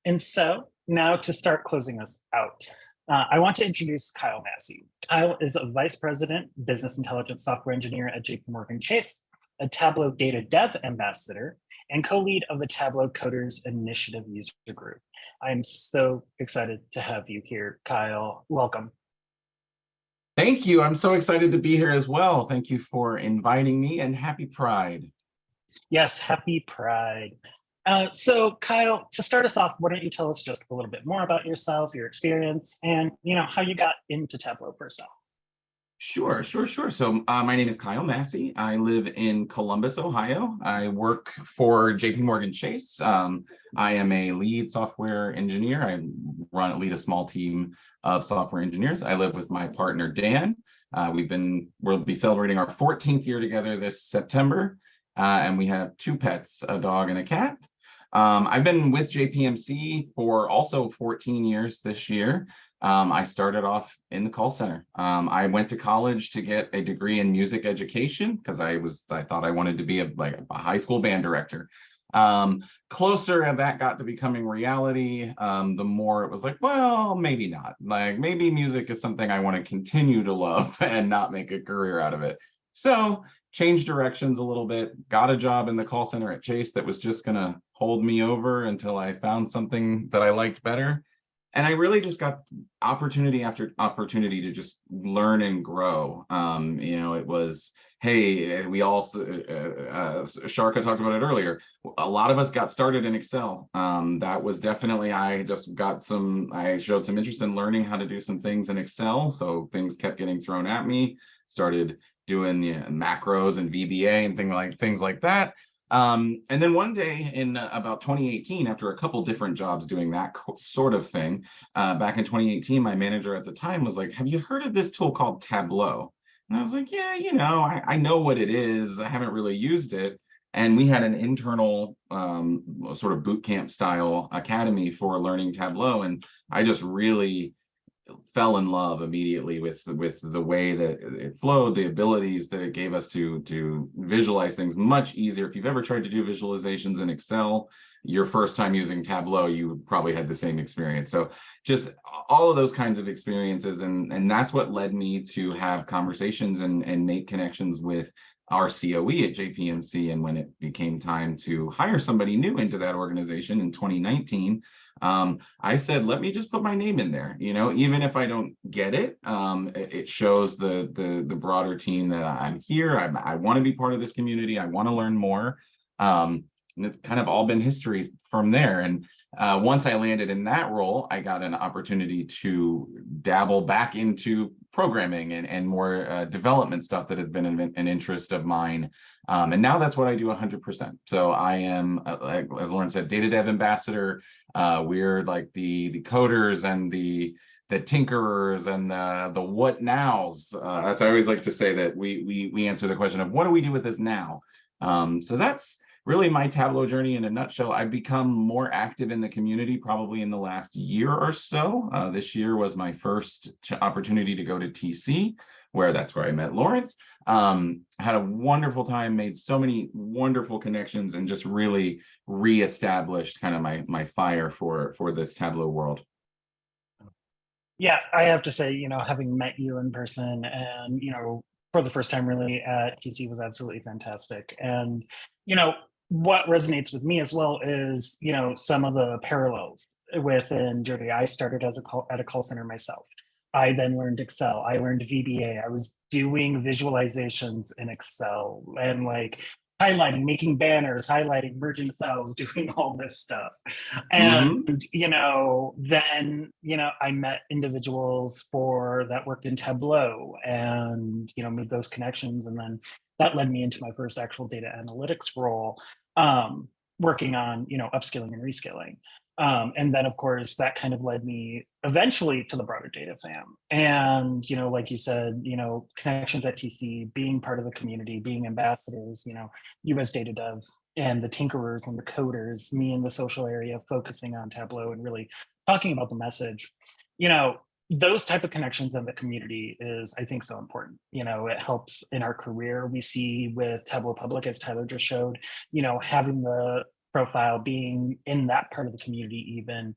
And so now to start closing us out, I want to introduce Kyle Massey. Kyle is a Vice President, Business Intelligence Software Engineer at JPMorgan Chase, a Tableau Data Dev Ambassador, and co-lead of the Tableau Coders Initiative User Group. I am so excited to have you here, Kyle. Welcome. Thank you. I'm so excited to be here as well. Thank you for inviting me, and happy Pride. Yes, happy Pride. So Kyle, to start us off, why don't you tell us just a little bit more about yourself, your experience, and how you got into Tableau first off? Sure. So my name is Kyle Massey. I live in Columbus, Ohio. I work for JPMorgan Chase. I am a lead software engineer. I lead a small team of software engineers. I live with my partner, Dan. We'll be celebrating our 14th year together this September. And we have 2 pets, a dog and a cat. I've been with JPMC for also 14 years this year. I started off in the call center. I went to college to get a degree in music education because I thought I wanted to be a high school band director. Closer as that got to becoming reality, the more it was like, well, maybe not. Like maybe music is something I want to continue to love and not make a career out of it. So changed directions a little bit, got a job in the call center at Chase that was just gonna hold me over until I found something that I liked better. And I really just got opportunity after opportunity to just learn and grow. It was, hey, we all, Šárka talked about it earlier. A lot of us got started in Excel. That was definitely, I showed some interest in learning how to do some things in Excel. So things kept getting thrown at me, started doing macros and VBA and things like that. And then one day in about 2018, after a couple different jobs doing that sort of thing, back in 2018, my manager at the time was like, have you heard of this tool called Tableau? And I was like, yeah, I know what it is. I haven't really used it. And we had an internal sort of boot camp style academy for learning Tableau. And I just really fell in love immediately with the way that it flowed, the abilities that it gave us to visualize things much easier. If you've ever tried to do visualizations in Excel, your first time using Tableau, you probably had the same experience. So just all of those kinds of experiences, and that's what led me to have conversations and make connections with our COE at JPMC. And when it became time to hire somebody new into that organization in 2019, I said, let me just put my name in there. Even if I don't get it, it shows the broader team that I'm here. I want to be part of this community. I want to learn more. And it's kind of all been history from there. And once I landed in that role, I got an opportunity to dabble back into programming and more development stuff that had been an interest of mine. And now that's what I do 100%. So I am, as Lauren said, data dev ambassador. We're like the coders and the tinkerers and the what nows. That's I always like to say that we answer the question of what do we do with this now? So that's really my Tableau journey in a nutshell. I've become more active in the community probably in the last year or so. This year was my first opportunity to go to TC, that's where I met Lawrence. Had a wonderful time, made so many wonderful connections, and just really reestablished kind of my fire for this Tableau world. Yeah, I have to say, having met you in person and, for the first time really at TC was absolutely fantastic. And, what resonates with me as well is, some of the parallels within journey. I started at a call center myself. I then learned Excel. I learned VBA. I was doing visualizations in Excel and highlighting, making banners, highlighting, merging cells, doing all this stuff. And, then, I met individuals that worked in Tableau and, made those connections. And then that led me into my first actual data analytics role, working on, upskilling and reskilling. And then, of course, that kind of led me eventually to the broader DataFam. And, like you said, connections at TC, being part of the community, being ambassadors, you as data dev and the tinkerers and the coders, me in the social area focusing on Tableau and really talking about the message, those type of connections in the community is, I think, so important. It helps in our career. We see with Tableau Public, as Tyler just showed, having the profile, being in that part of the community even,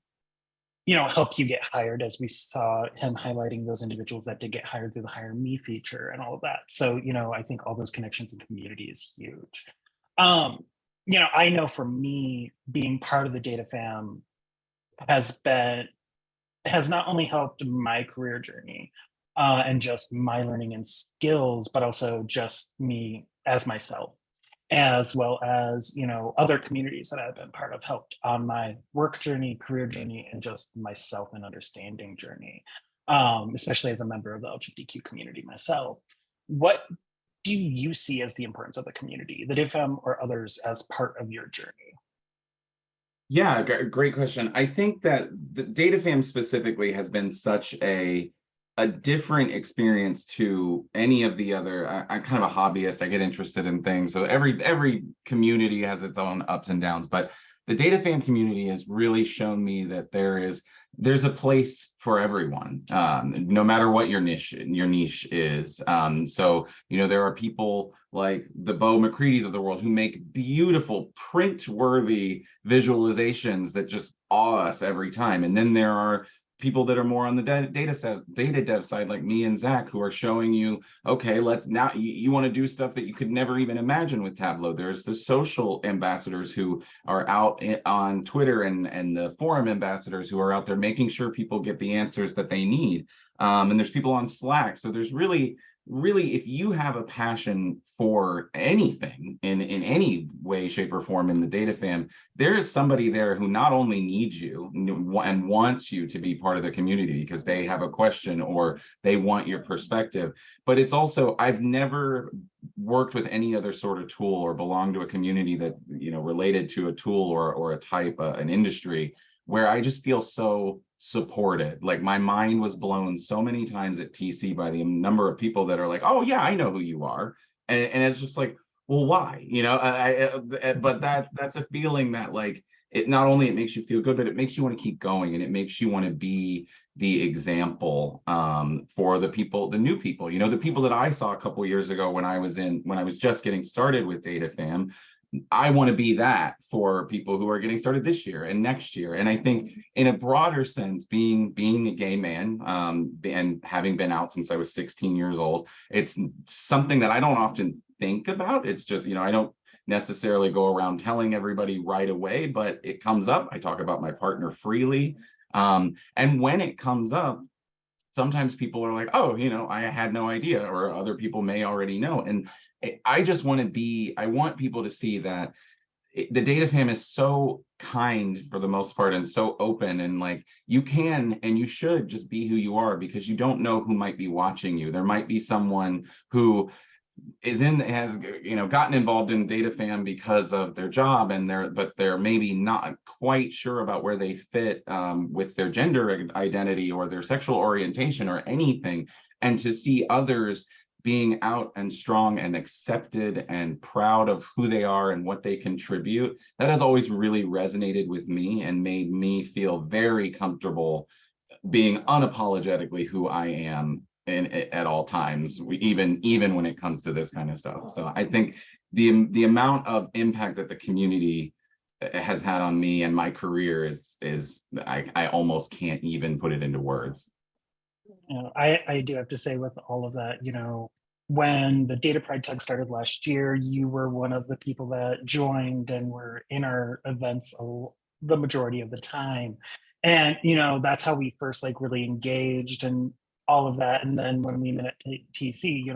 help you get hired, as we saw him highlighting those individuals that did get hired through the Hire Me feature and all of that. So, I think all those connections in community is huge. I know for me, being part of the DataFam has not only helped my career journey and just my learning and skills, but also just me as myself, as well as, other communities that I've been part of helped on my work journey, career journey, and just myself and understanding journey, especially as a member of the LGBTQ community myself. What do you see as the importance of the community, the DataFam or others, as part of your journey? Yeah, great question. I think that the DataFam specifically has been such a different experience to any of the other. I'm kind of a hobbyist. I get interested in things. So every community has its own ups and downs, but the DataFam community has really shown me that there's a place for everyone, no matter what your niche is. So, there are people like the Bo McCready's of the world who make beautiful print-worthy visualizations that just awe us every time. And then there are people that are more on the data dev side, like me and Zach, who are showing you, okay, now you want to do stuff that you could never even imagine with Tableau. There's the social ambassadors who are out on Twitter and the forum ambassadors who are out there making sure people get the answers that they need. And there's people on Slack. So there's really, if you have a passion for anything in any way, shape, or form in the DataFam, there is somebody there who not only needs you and wants you to be part of the community because they have a question or they want your perspective, but it's also, I've never worked with any other sort of tool or belonged to a community that, related to a tool or a type, an industry, where I just feel so supported. Like my mind was blown so many times at TC by the number of people that are like, oh yeah, I know who you are. And it's just like, well, why? But that's a feeling that, like, it not only it makes you feel good, but it makes you want to keep going, and it makes you want to be the example for the people, the new people, the people that I saw a couple of years ago when I was just getting started with DataFam. I want to be that for people who are getting started this year and next year. And I think in a broader sense, being a gay man, and having been out since I was 16 years old, it's something that I don't often think about. It's just, I don't necessarily go around telling everybody right away, but it comes up. I talk about my partner freely. And when it comes up, sometimes people are like, oh, I had no idea, or other people may already know. And I just I want people to see that the DataFam is so kind for the most part, and so open, and like, you can and you should just be who you are, because you don't know who might be watching you. There might be someone who has gotten involved in DataFam because of their job, and they're maybe not quite sure about where they fit with their gender identity or their sexual orientation or anything. And to see others being out and strong and accepted and proud of who they are and what they contribute, that has always really resonated with me and made me feel very comfortable being unapologetically who I am at all times, even when it comes to this kind of stuff. So I think the amount of impact that the community has had on me and my career is I almost can't even put it into words. I do have to say, with all of that, when the Data Pride Tug started last year, you were one of the people that joined and were in our events the majority of the time. And, that's how we first really engaged and all of that. And then when we met at TC,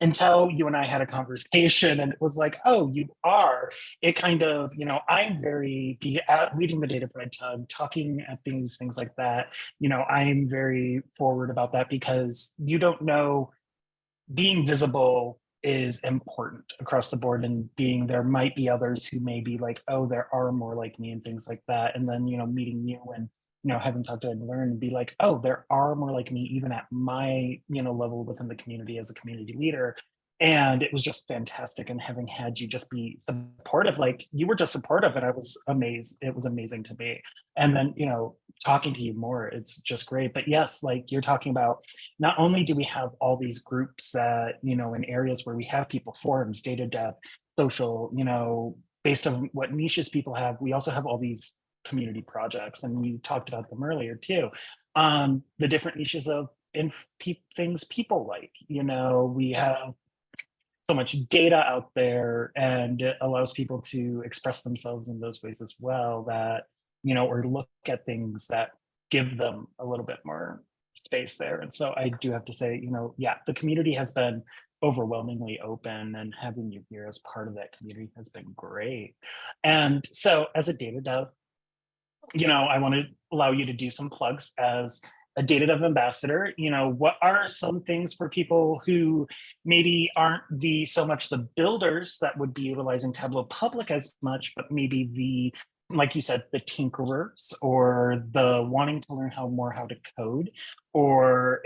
until you and I had a conversation and it was like, oh, you are, it kind of, I'm very, leading the Data Pride Tug, talking at things like that, I'm very forward about that, because you don't know, being visible is important across the board, and there might be others who may be like, oh, there are more like me and things like that. And then, meeting you and, having talked to and learned, and be like, oh, there are more like me, even at my, level within the community as a community leader. And it was just fantastic. And having had you just be supportive, like you were just supportive, and I was amazed. It was amazing to me. And then, talking to you more, it's just great. But yes, like you're talking about, not only do we have all these groups that, in areas where we have people, forums, data dev, social, based on what niches people have, we also have all these community projects, and you talked about them earlier too. The different niches of things people like, we have so much data out there, and it allows people to express themselves in those ways as well, that, or look at things that give them a little bit more space there. And so I do have to say, yeah, the community has been overwhelmingly open, and having you here as part of that community has been great. And so as a data dev, I want to allow you to do some plugs as a data dev ambassador. What are some things for people who maybe aren't so much the builders that would be utilizing Tableau Public as much, but maybe like you said, the tinkerers, or the wanting to learn how to code,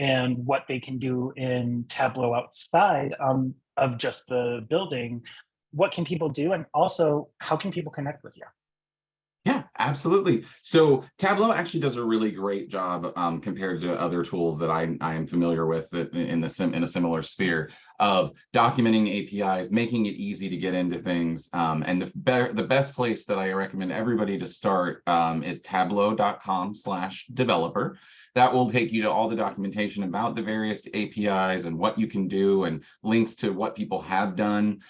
and what they can do in Tableau outside of just the building? What can people do? And also, how can people connect with you? Yeah, absolutely. So Tableau actually does a really great job compared to other tools that I am familiar with in a similar sphere of documenting APIs, making it easy to get into things. And the best place that I recommend everybody to start is tableau.com/developer. That will take you to all the documentation about the various APIs and what you can do, and links to what people have done.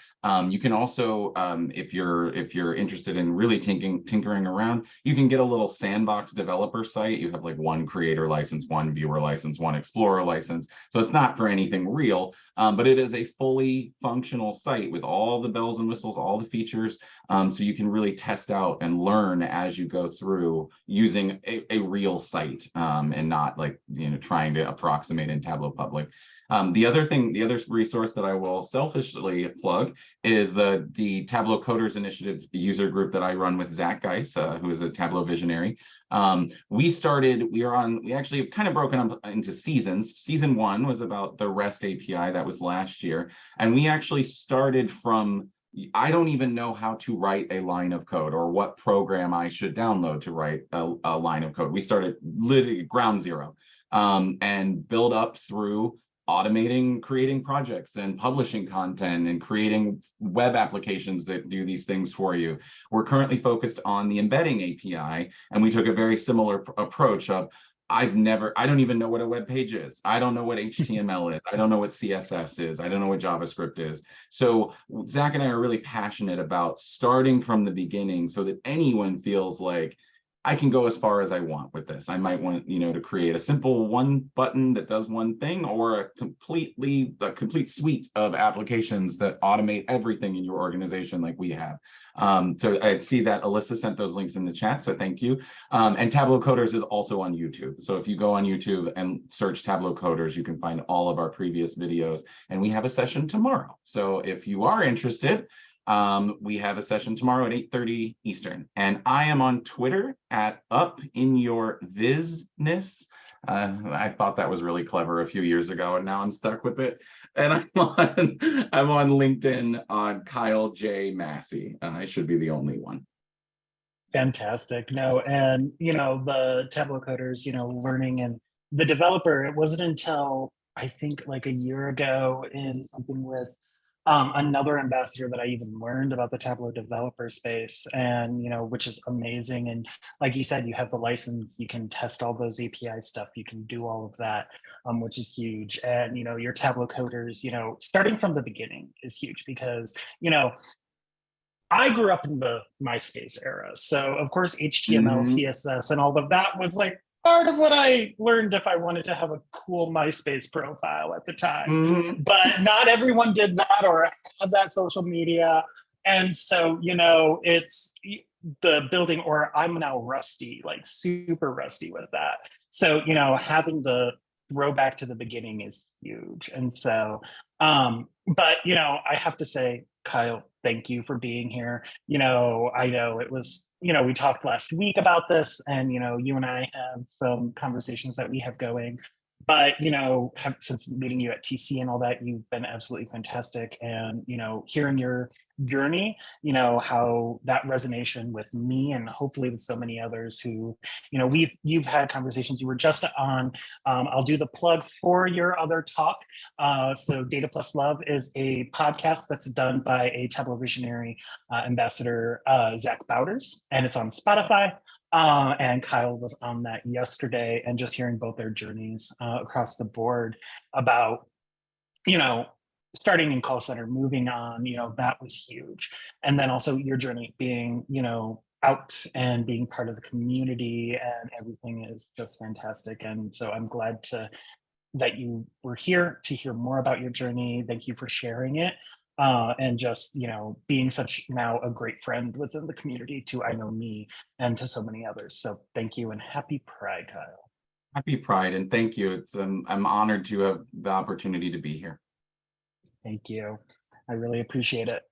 You can also, if you're interested in really tinkering around, you can get a little sandbox developer site. You have like one creator license, one viewer license, one explorer license. So it's not for anything real, but it is a fully functional site with all the bells and whistles, all the features. So you can really test out and learn as you go through using a real site, and not like, trying to approximate in Tableau Public. The other resource that I will selfishly plug is the Tableau Coders Initiative user group that I run with Zach Geis, who is a Tableau visionary. We actually have kind of broken up into seasons. Season 1 was about the REST API. That was last year. And we actually started from, I don't even know how to write a line of code or what program I should download to write a line of code. We started literally ground zero, and build up through automating, creating projects and publishing content and creating web applications that do these things for you. We're currently focused on the embedding API, and we took a very similar approach of, I don't even know what a web page is. I don't know what HTML is. I don't know what CSS is. I don't know what JavaScript is. So Zach and I are really passionate about starting from the beginning so that anyone feels like, I can go as far as I want with this. I might want, to create a simple one button that does one thing, or a complete suite of applications that automate everything in your organization like we have. So I see that Alyssa sent those links in the chat, so thank you. And Tableau Coders is also on YouTube. So if you go on YouTube and search Tableau Coders, you can find all of our previous videos. And we have a session tomorrow. So if you are interested, we have a session tomorrow at 8:30 Eastern, and I am on Twitter at UpInYourVizness. I thought that was really clever a few years ago, and now I'm stuck with it. And I'm on LinkedIn on Kyle J. Massey. I should be the only one. Fantastic. No, and the Tableau Coders, learning and the developer, it wasn't until I think like a year ago in something with another ambassador that I even learned about the Tableau developer space, and which is amazing. And like you said, you have the license, you can test all those API stuff, you can do all of that, which is huge. And your Tableau Coders, starting from the beginning is huge, because I grew up in the MySpace era, so of course HTML, CSS, and all of that was like part of what I learned if I wanted to have a cool MySpace profile at the time. But not everyone did that or had that social media. And so, it's the building, or I'm now rusty, like super rusty with that. So, having the throwback to the beginning is huge. And so, but, I have to say, Kyle, thank you for being here. I know it was, we talked last week about this, and, you and I have some conversations that we have going, but, since meeting you at TC and all that, you've been absolutely fantastic. And, hearing your journey, how that resonation with me and hopefully with so many others who, you've had conversations. You were just on, I'll do the plug for your other talk. So Data Plus Love is a podcast that's done by a Tableau visionary ambassador, Zach Bowders, and it's on Spotify. And Kyle was on that yesterday, and just hearing both their journeys across the board about, starting in call center, moving on, that was huge. And then also your journey being, out and being part of the community and everything is just fantastic. And so I'm glad that you were here to hear more about your journey. Thank you for sharing it. And just, being such now a great friend within the community to, I know, me and to so many others. So thank you, and happy Pride, Kyle. Happy Pride, and thank you. I'm honored to have the opportunity to be here. Thank you. I really appreciate it.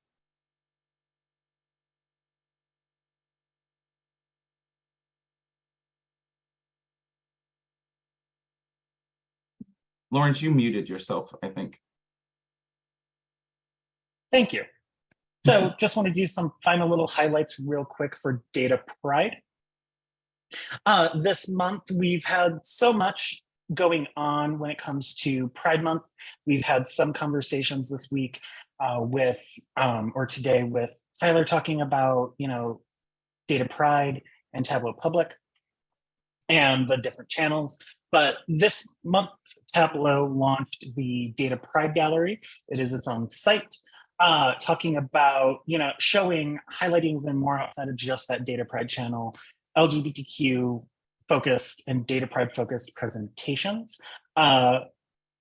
Lawrence, you muted yourself, I think. Thank you. So just want to do some final little highlights real quick for Data Pride. This month, we've had so much going on when it comes to Pride Month. We've had some conversations this week or today with Tyler talking about, Data Pride and Tableau Public and the different channels. But this month, Tableau launched the Data Pride Gallery. It is its own site. talking about, showing, highlighting even more outside of just that Data Pride channel, LGBTQ focused and Data Pride focused presentations,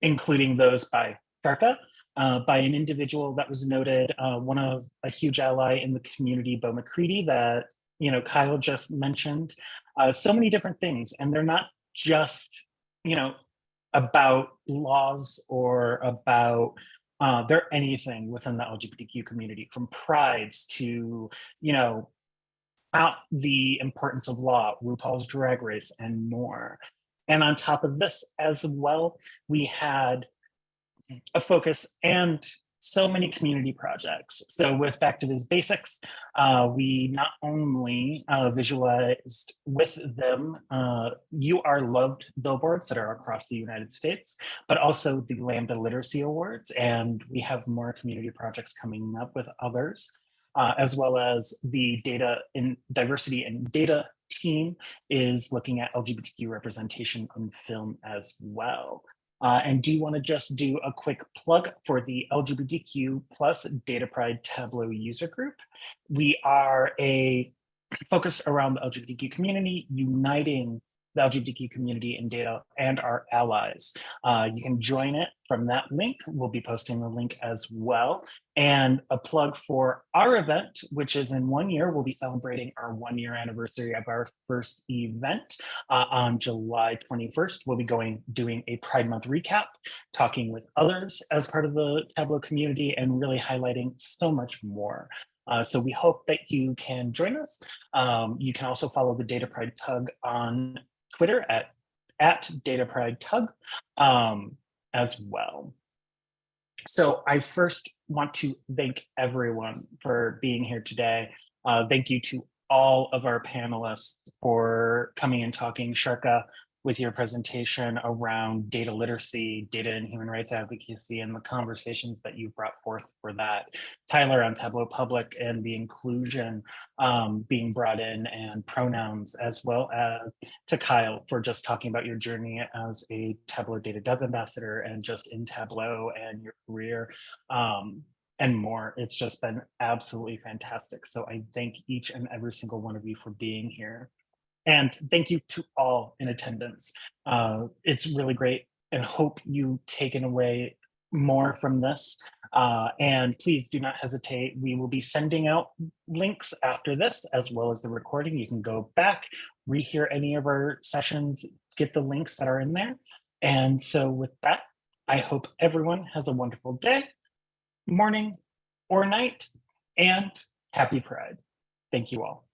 including those by Šárka, by an individual that was noted, one of a huge ally in the community, Bo McCready, that Kyle just mentioned. So many different things, and they're not just about laws or about they're anything within the LGBTQ community, from prides to out the importance of law, RuPaul's Drag Race, and more. And on top of this as well, we had a focus and so many community projects. So with Back to Viz Basics, we not only visualized with them You Are Loved billboards that are across the United States, but also the Lambda Literacy Awards. And we have more community projects coming up with others, as well as the Data in Diversity and Data team is looking at LGBTQ representation in film as well. And do you want to just do a quick plug for the LGBTQ plus Data Pride Tableau user group? We are a focused around the LGBTQ community, uniting the LGBTQ community in data and our allies. You can join it from that link. We'll be posting the link as well. And a plug for our event, which is in 1 year. We'll be celebrating our 1-year anniversary of our first event on July 21st. We'll be doing a Pride Month recap, talking with others as part of the Tableau community, and really highlighting so much more. So we hope that you can join us. You can also follow the Data Pride Tug on Twitter at Data Pride Tug as well. So I first want to thank everyone for being here today. Thank you to all of our panelists for coming and talking. Šárka, with your presentation around data literacy, data and human rights advocacy, and the conversations that you brought forth for that. Tyler on Tableau Public and the inclusion being brought in, and pronouns, as well as to Kyle for just talking about your journey as a Tableau Data Dev Ambassador and just in Tableau and your career. And more. It's just been absolutely fantastic. So I thank each and every single one of you for being here. And thank you to all in attendance. It's really great, and hope you taken away more from this. And please do not hesitate. We will be sending out links after this, as well as the recording. You can go back, rehear any of our sessions, get the links that are in there. And so with that, I hope everyone has a wonderful day, morning, or night, and happy Pride. Thank you all.